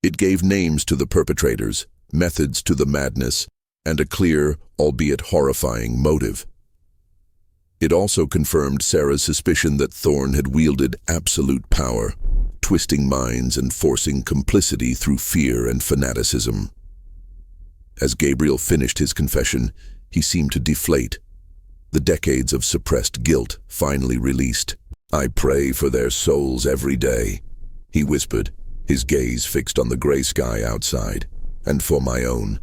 It gave names to the perpetrators, methods to the madness, and a clear, albeit horrifying, motive. It also confirmed Sarah's suspicion that Thorn had wielded absolute power, twisting minds and forcing complicity through fear and fanaticism. As Gabriel finished his confession, he seemed to deflate. The decades of suppressed guilt finally released. "I pray for their souls every day," he whispered, his gaze fixed on the gray sky outside, "and for my own."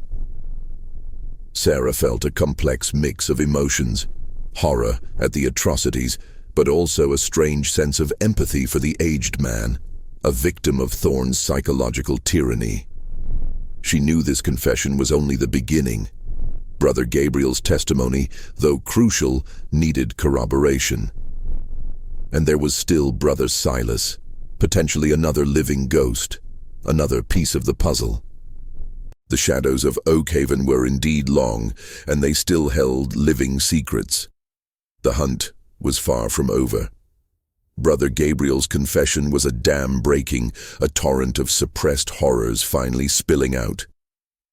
Sarah felt a complex mix of emotions, horror at the atrocities, but also a strange sense of empathy for the aged man, a victim of Thorn's psychological tyranny. She knew this confession was only the beginning. Brother Gabriel's testimony, though crucial, needed corroboration. And there was still Brother Silas, potentially another living ghost, another piece of the puzzle. The shadows of Oakhaven were indeed long, and they still held living secrets. The hunt was far from over. Brother Gabriel's confession was a dam breaking, a torrent of suppressed horrors finally spilling out.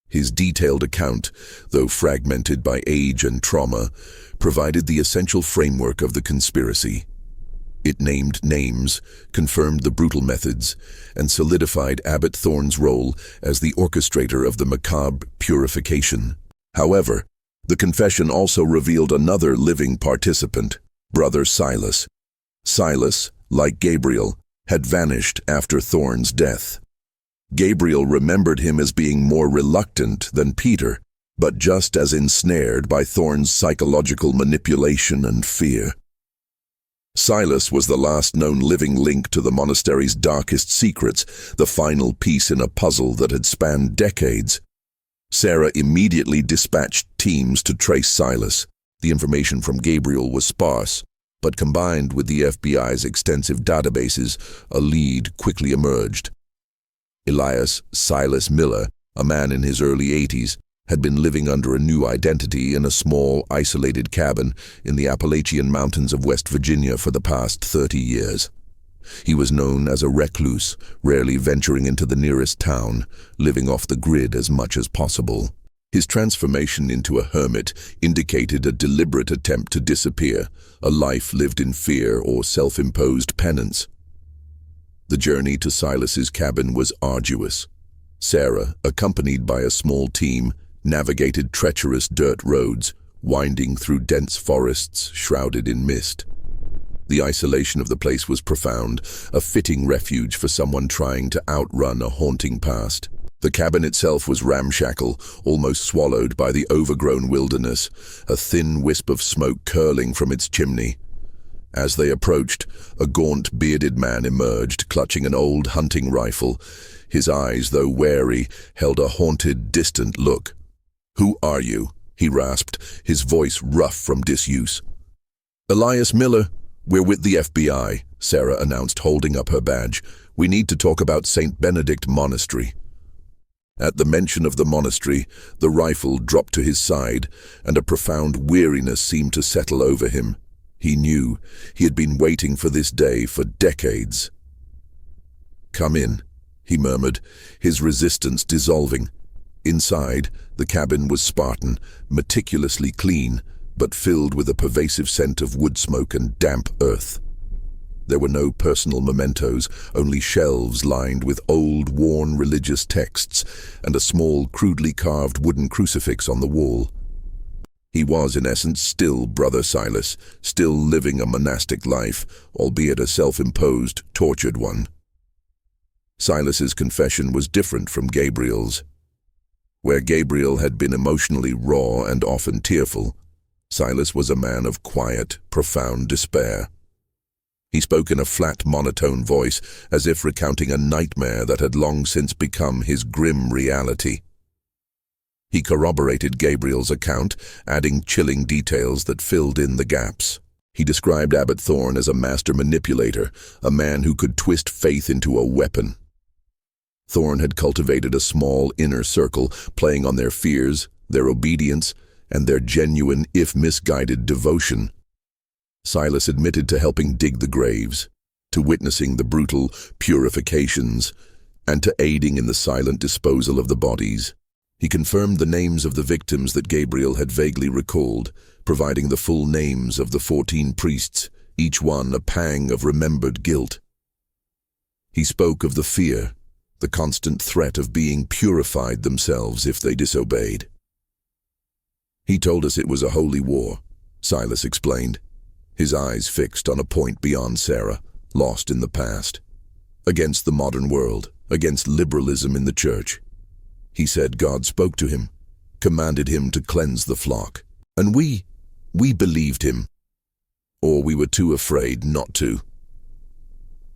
His detailed account, though fragmented by age and trauma, provided the essential framework of the conspiracy. It named names, confirmed the brutal methods, and solidified Abbot Thorn's role as the orchestrator of the macabre purification. However, the confession also revealed another living participant, Brother Silas. Silas, like Gabriel, had vanished after Thorn's death. Gabriel remembered him as being more reluctant than Peter, but just as ensnared by Thorn's psychological manipulation and fear. Silas was the last known living link to the monastery's darkest secrets, the final piece in a puzzle that had spanned decades. Sarah immediately dispatched teams to trace Silas. The information from Gabriel was sparse, but combined with the FBI's extensive databases, a lead quickly emerged. Elias Silas Miller, a man in his early 80s, had been living under a new identity in a small, isolated cabin in the Appalachian Mountains of West Virginia for the past 30 years. He was known as a recluse, rarely venturing into the nearest town, living off the grid as much as possible. His transformation into a hermit indicated a deliberate attempt to disappear, a life lived in fear or self-imposed penance. The journey to Silas's cabin was arduous. Sarah, accompanied by a small team, navigated treacherous dirt roads, winding through dense forests shrouded in mist. The isolation of the place was profound, a fitting refuge for someone trying to outrun a haunting past. The cabin itself was ramshackle, almost swallowed by the overgrown wilderness, a thin wisp of smoke curling from its chimney. As they approached, a gaunt, bearded man emerged, clutching an old hunting rifle. His eyes, though wary, held a haunted, distant look. "Who are you?" he rasped, his voice rough from disuse. "Elias Miller. We're with the FBI," Sarah announced, holding up her badge. "We need to talk about Saint Benedict Monastery." At the mention of the monastery, the rifle dropped to his side, and a profound weariness seemed to settle over him. He knew he had been waiting for this day for decades. "Come in," he murmured, his resistance dissolving. Inside, the cabin was Spartan, meticulously clean, but filled with a pervasive scent of wood smoke and damp earth. There were no personal mementos, only shelves lined with old, worn religious texts and a small, crudely carved wooden crucifix on the wall. He was, in essence, still Brother Silas, still living a monastic life, albeit a self-imposed, tortured one. Silas's confession was different from Gabriel's. Where Gabriel had been emotionally raw and often tearful, Silas was a man of quiet, profound despair. He spoke in a flat, monotone voice, as if recounting a nightmare that had long since become his grim reality. He corroborated Gabriel's account, adding chilling details that filled in the gaps. He described Abbot Thorn as a master manipulator, a man who could twist faith into a weapon. Thorn had cultivated a small inner circle, playing on their fears, their obedience, and their genuine, if misguided, devotion. Silas admitted to helping dig the graves, to witnessing the brutal purifications, and to aiding in the silent disposal of the bodies. He confirmed the names of the victims that Gabriel had vaguely recalled, providing the full names of the 14 priests, each one a pang of remembered guilt. He spoke of the fear, the constant threat of being purified themselves if they disobeyed. "He told us it was a holy war," Silas explained, his eyes fixed on a point beyond Sarah, lost in the past. Against the modern world, against liberalism in the church. He said God spoke to him, commanded him to cleanse the flock. And we believed him. Or we were too afraid not to.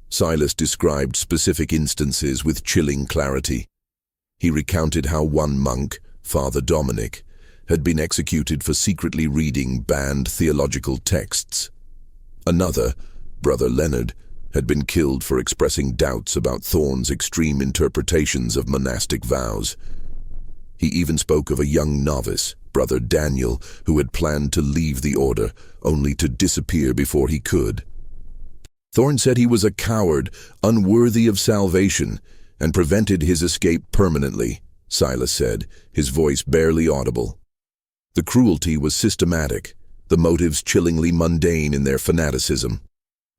Silas described specific instances with chilling clarity. He recounted how one monk, Father Dominic, had been executed for secretly reading banned theological texts. Another, Brother Leonard, had been killed for expressing doubts about Thorn's extreme interpretations of monastic vows. He even spoke of a young novice, Brother Daniel, who had planned to leave the order, only to disappear before he could. Thorn said he was a coward, unworthy of salvation, and prevented his escape permanently, Silas said, his voice barely audible. The cruelty was systematic, the motives chillingly mundane in their fanaticism.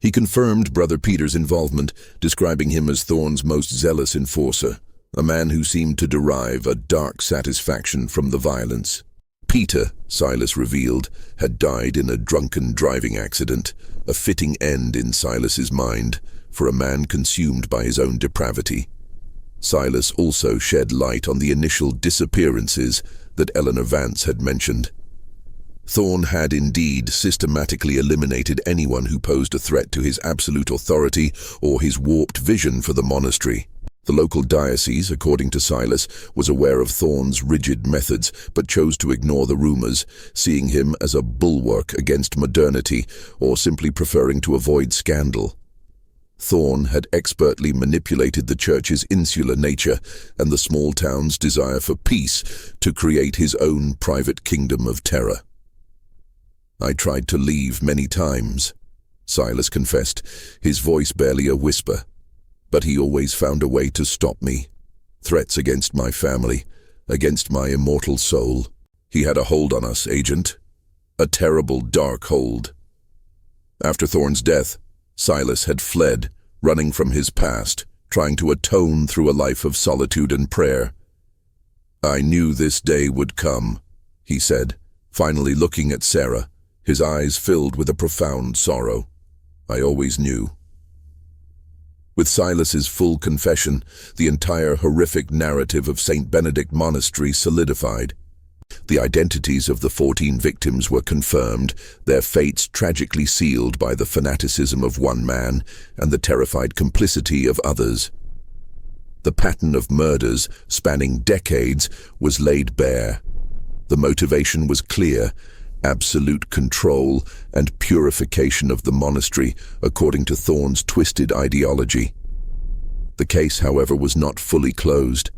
He confirmed Brother Peter's involvement, describing him as Thorn's most zealous enforcer, a man who seemed to derive a dark satisfaction from the violence. Peter, Silas revealed, had died in a drunken driving accident, a fitting end in Silas's mind for a man consumed by his own depravity. Silas also shed light on the initial disappearances that Eleanor Vance had mentioned. Thorn had indeed systematically eliminated anyone who posed a threat to his absolute authority or his warped vision for the monastery. The local diocese, according to Silas, was aware of Thorn's rigid methods, but chose to ignore the rumors, seeing him as a bulwark against modernity or simply preferring to avoid scandal. Thorn had expertly manipulated the church's insular nature and the small town's desire for peace to create his own private kingdom of terror. "I tried to leave many times," Silas confessed, his voice barely a whisper. "But he always found a way to stop me. Threats against my family, against my immortal soul. He had a hold on us, Agent. A terrible, dark hold. After Thorne's death, Silas had fled, running from his past, trying to atone through a life of solitude and prayer. "I knew this day would come," he said, finally looking at Sarah, his eyes filled with a profound sorrow. "I always knew." With Silas's full confession, the entire horrific narrative of Saint Benedict Monastery solidified. The identities of the 14 victims were confirmed, their fates tragically sealed by the fanaticism of one man and the terrified complicity of others. The pattern of murders, spanning decades, was laid bare. The motivation was clear: absolute control and purification of the monastery, according to Thorne's twisted ideology. The case, however, was not fully closed.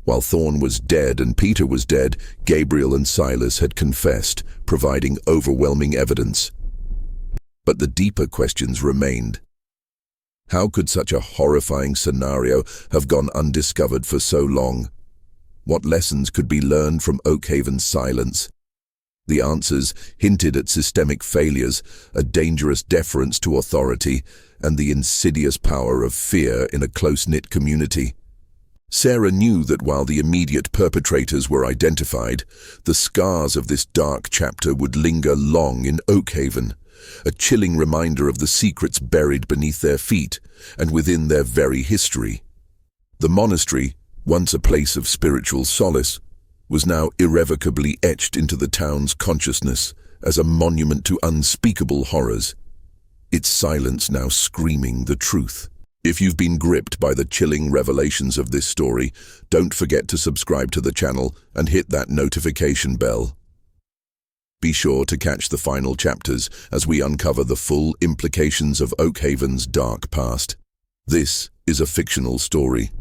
While Thorne was dead and Peter was dead, Gabriel and Silas had confessed, providing overwhelming evidence. But the deeper questions remained. How could such a horrifying scenario have gone undiscovered for so long? What lessons could be learned from Oakhaven's silence? The answers hinted at systemic failures, a dangerous deference to authority, and the insidious power of fear in a close-knit community. Sarah knew that while the immediate perpetrators were identified, the scars of this dark chapter would linger long in Oakhaven, a chilling reminder of the secrets buried beneath their feet and within their very history. The monastery, once a place of spiritual solace, was now irrevocably etched into the town's consciousness as a monument to unspeakable horrors, its silence now screaming the truth. If you've been gripped by the chilling revelations of this story, don't forget to subscribe to the channel and hit that notification bell. Be sure to catch the final chapters as we uncover the full implications of Oakhaven's dark past. This is a fictional story.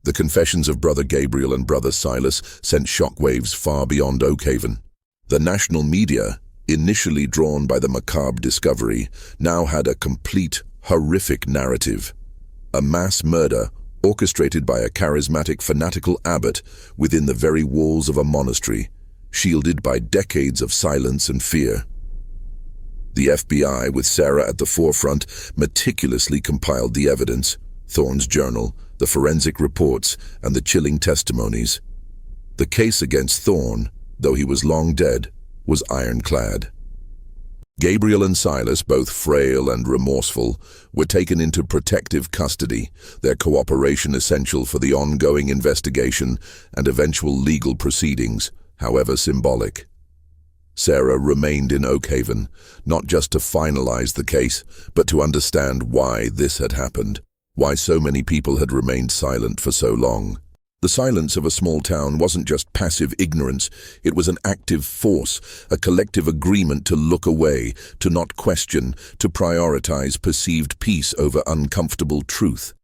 The confessions of Brother Gabriel and Brother Silas sent shockwaves far beyond Oakhaven. The national media, initially drawn by the macabre discovery, now had a complete, horrific narrative. A mass murder orchestrated by a charismatic fanatical abbot within the very walls of a monastery, shielded by decades of silence and fear. The FBI, with Sarah at the forefront, meticulously compiled the evidence: Thorne's journal, the forensic reports, and the chilling testimonies. The case against Thorne, though he was long dead, was ironclad. Gabriel and Silas, both frail and remorseful, were taken into protective custody, their cooperation essential for the ongoing investigation and eventual legal proceedings, however symbolic. Sarah remained in Oakhaven, not just to finalize the case, but to understand why this had happened, why so many people had remained silent for so long. The silence of a small town wasn't just passive ignorance, it was an active force, a collective agreement to look away, to not question, to prioritize perceived peace over uncomfortable truth.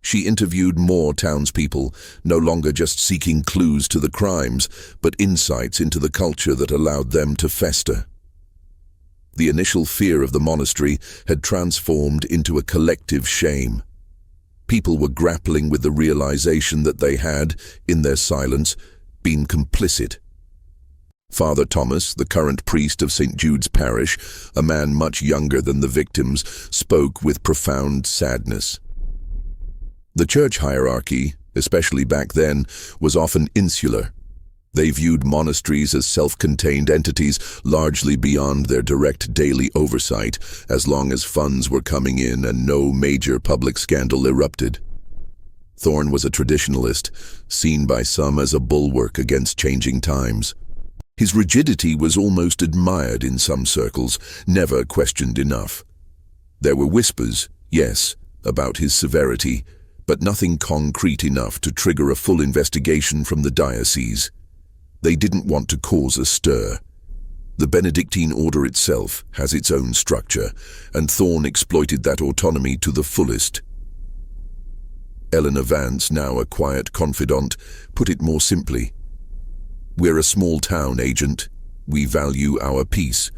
She interviewed more townspeople, no longer just seeking clues to the crimes, but insights into the culture that allowed them to fester. The initial fear of the monastery had transformed into a collective shame. People were grappling with the realization that they had, in their silence, been complicit. Father Thomas, the current priest of St. Jude's parish, a man much younger than the victims, spoke with profound sadness. The church hierarchy, especially back then, was often insular. They viewed monasteries as self-contained entities largely beyond their direct daily oversight, as long as funds were coming in and no major public scandal erupted. Thorne was a traditionalist, seen by some as a bulwark against changing times. His rigidity was almost admired in some circles, never questioned enough. There were whispers, yes, about his severity, but nothing concrete enough to trigger a full investigation from the diocese. They didn't want to cause a stir. The Benedictine order itself has its own structure, and Thorne exploited that autonomy to the fullest. Eleanor Vance, now a quiet confidant, put it more simply. "We're a small town, Agent. We value our peace.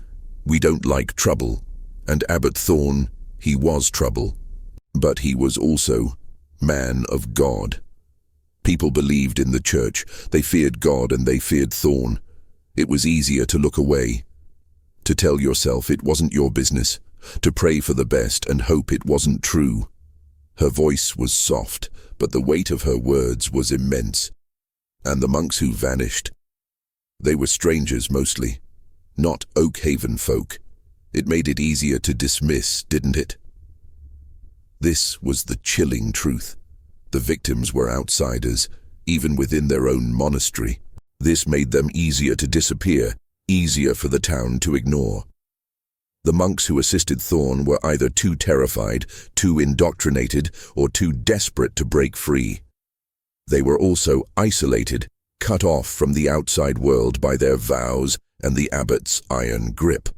We don't like trouble. And Abbot Thorne, he was trouble. But he was also man of God." People believed in the church. They feared God and they feared Thorn. It was easier to look away, to tell yourself it wasn't your business, to pray for the best and hope it wasn't true. Her voice was soft, but the weight of her words was immense. And the monks who vanished, they were strangers mostly, not Oakhaven folk. It made it easier to dismiss, didn't it? This was the chilling truth. The victims were outsiders, even within their own monastery. This made them easier to disappear, easier for the town to ignore. The monks who assisted Thorn were either too terrified, too indoctrinated, or too desperate to break free. They were also isolated, cut off from the outside world by their vows and the abbot's iron grip.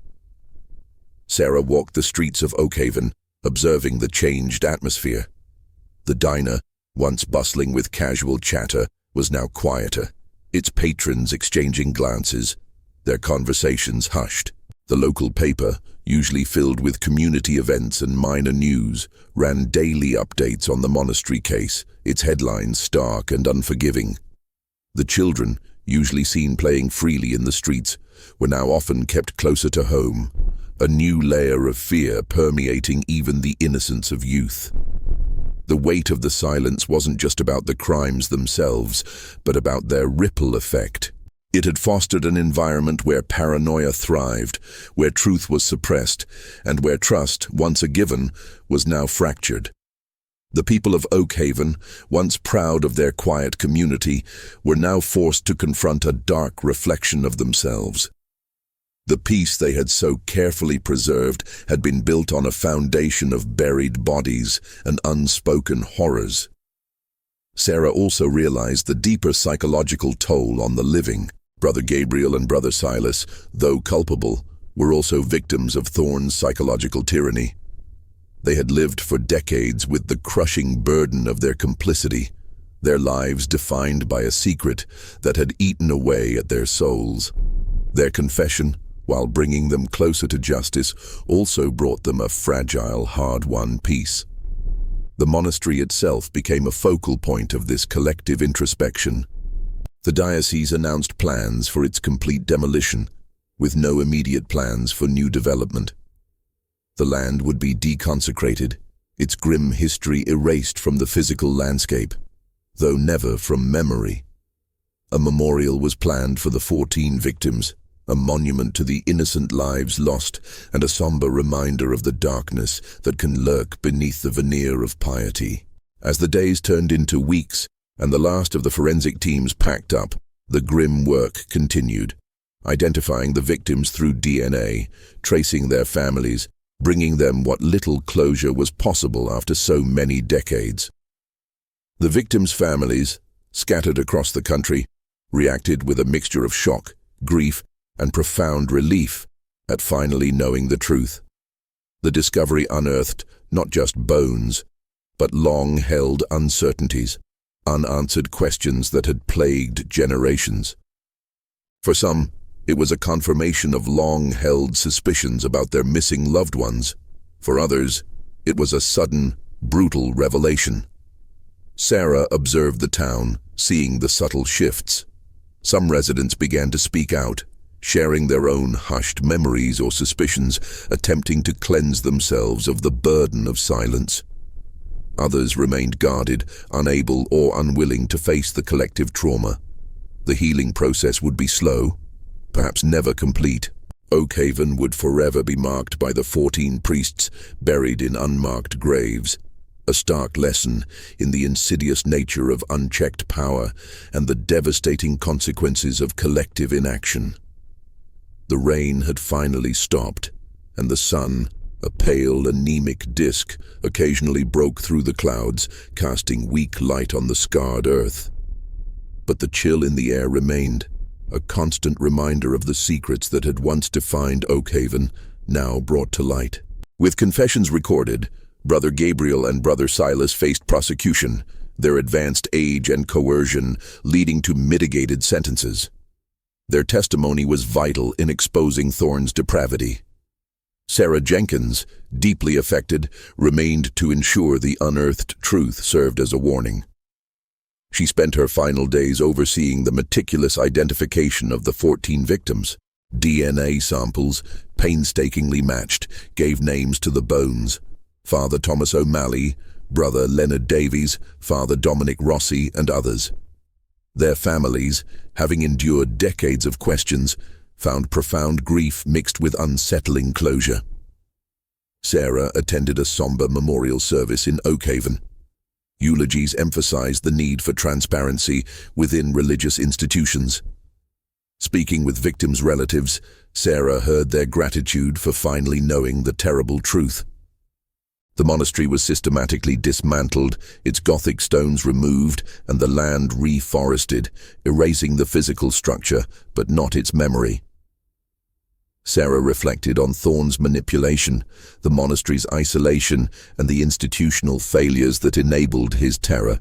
Sarah walked the streets of Oakhaven, observing the changed atmosphere. The diner, once bustling with casual chatter, was now quieter, its patrons exchanging glances, their conversations hushed. The local paper, usually filled with community events and minor news, ran daily updates on the monastery case, its headlines stark and unforgiving. The children, usually seen playing freely in the streets, were now often kept closer to home, a new layer of fear permeating even the innocence of youth. The weight of the silence wasn't just about the crimes themselves, but about their ripple effect. It had fostered an environment where paranoia thrived, where truth was suppressed, and where trust, once a given, was now fractured. The people of Oakhaven, once proud of their quiet community, were now forced to confront a dark reflection of themselves. The peace they had so carefully preserved had been built on a foundation of buried bodies and unspoken horrors. Sarah also realized the deeper psychological toll on the living. Brother Gabriel and Brother Silas, though culpable, were also victims of Thorn's psychological tyranny. They had lived for decades with the crushing burden of their complicity, their lives defined by a secret that had eaten away at their souls. Their confession, while bringing them closer to justice, also brought them a fragile, hard-won peace. The monastery itself became a focal point of this collective introspection. The diocese announced plans for its complete demolition, with no immediate plans for new development. The land would be deconsecrated, its grim history erased from the physical landscape, though never from memory. A memorial was planned for the 14 victims, a monument to the innocent lives lost and a somber reminder of the darkness that can lurk beneath the veneer of piety. As the days turned into weeks and the last of the forensic teams packed up, the grim work continued, identifying the victims through DNA, tracing their families, bringing them what little closure was possible after so many decades. The victims' families, scattered across the country, reacted with a mixture of shock, grief, and profound relief at finally knowing the truth. The discovery unearthed not just bones, but long-held uncertainties, unanswered questions that had plagued generations. For some, it was a confirmation of long-held suspicions about their missing loved ones. For others, it was a sudden, brutal revelation. Sarah observed the town, seeing the subtle shifts. Some residents began to speak out, sharing their own hushed memories or suspicions, attempting to cleanse themselves of the burden of silence. Others remained guarded, unable or unwilling to face the collective trauma. The healing process would be slow, perhaps never complete. Oakhaven would forever be marked by the 14 priests buried in unmarked graves, a stark lesson in the insidious nature of unchecked power and the devastating consequences of collective inaction. The rain had finally stopped, and the sun, a pale, anemic disk, occasionally broke through the clouds, casting weak light on the scarred earth. But the chill in the air remained, a constant reminder of the secrets that had once defined Oakhaven, now brought to light. With confessions recorded, Brother Gabriel and Brother Silas faced prosecution, their advanced age and coercion leading to mitigated sentences. Their testimony was vital in exposing Thorn's depravity. Sarah Jenkins, deeply affected, remained to ensure the unearthed truth served as a warning. She spent her final days overseeing the meticulous identification of the 14 victims. DNA samples, painstakingly matched, gave names to the bones. Father Thomas O'Malley, Brother Leonard Davies, Father Dominic Rossi, and others. Their families, having endured decades of questions, found profound grief mixed with unsettling closure. Sarah attended a somber memorial service in Oakhaven. Eulogies emphasized the need for transparency within religious institutions. Speaking with victims' relatives, Sarah heard their gratitude for finally knowing the terrible truth. The monastery was systematically dismantled, its Gothic stones removed, and the land reforested, erasing the physical structure, but not its memory. Sarah reflected on Thorne's manipulation, the monastery's isolation, and the institutional failures that enabled his terror.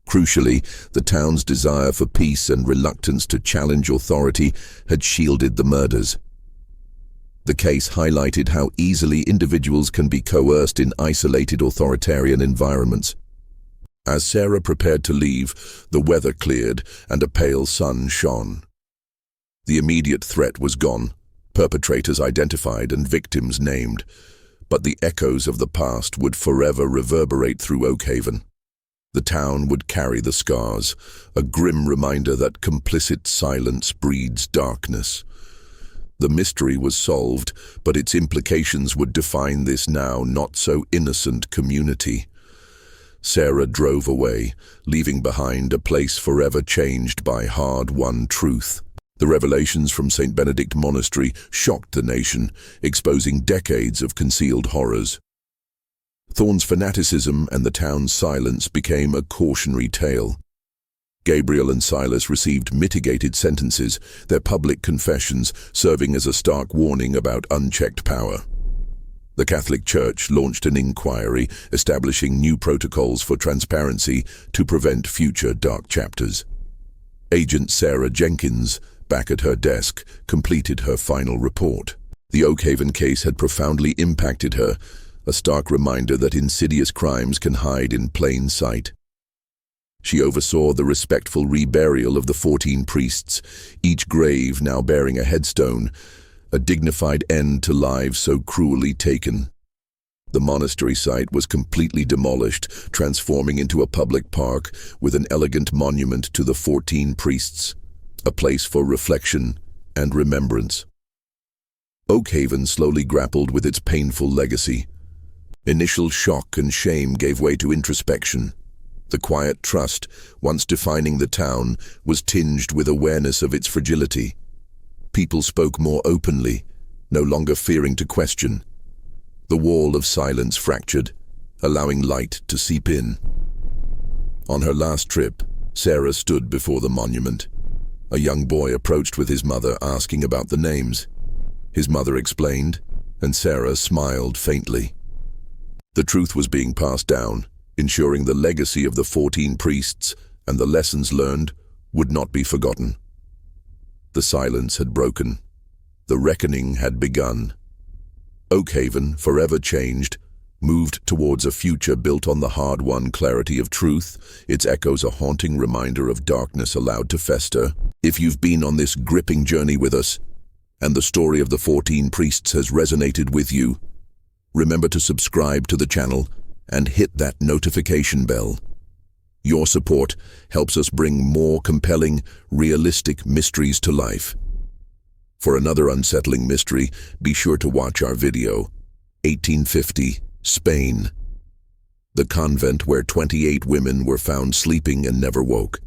Crucially, the town's desire for peace and reluctance to challenge authority had shielded the murders. The case highlighted how easily individuals can be coerced in isolated authoritarian environments. As Sarah prepared to leave, the weather cleared and a pale sun shone. The immediate threat was gone, perpetrators identified and victims named, but the echoes of the past would forever reverberate through Oakhaven. The town would carry the scars, a grim reminder that complicit silence breeds darkness. The mystery was solved, but its implications would define this now not-so-innocent community. Sarah drove away, leaving behind a place forever changed by hard-won truth. The revelations from Saint Benedict Monastery shocked the nation, exposing decades of concealed horrors. Thorne's fanaticism and the town's silence became a cautionary tale. Gabriel and Silas received mitigated sentences, their public confessions serving as a stark warning about unchecked power. The Catholic Church launched an inquiry, establishing new protocols for transparency to prevent future dark chapters. Agent Sarah Jenkins, back at her desk, completed her final report. The Oakhaven case had profoundly impacted her, a stark reminder that insidious crimes can hide in plain sight. She oversaw the respectful reburial of the 14 priests, each grave now bearing a headstone, a dignified end to lives so cruelly taken. The monastery site was completely demolished, transforming into a public park with an elegant monument to the 14 priests, a place for reflection and remembrance. Oakhaven slowly grappled with its painful legacy. Initial shock and shame gave way to introspection. The quiet trust, once defining the town, was tinged with awareness of its fragility. People spoke more openly, no longer fearing to question. The wall of silence fractured, allowing light to seep in. On her last trip, Sarah stood before the monument. A young boy approached with his mother, asking about the names. His mother explained, and Sarah smiled faintly. The truth was being passed down, ensuring the legacy of the 14 priests and the lessons learned would not be forgotten. The silence had broken. The reckoning had begun. Oakhaven, forever changed, moved towards a future built on the hard-won clarity of truth, its echoes a haunting reminder of darkness allowed to fester. If you've been on this gripping journey with us, and the story of the 14 priests has resonated with you, remember to subscribe to the channel and hit that notification bell. Your support helps us bring more compelling, realistic mysteries to life. For another unsettling mystery, be sure to watch our video, 1850, Spain. The convent where 28 women were found sleeping and never woke.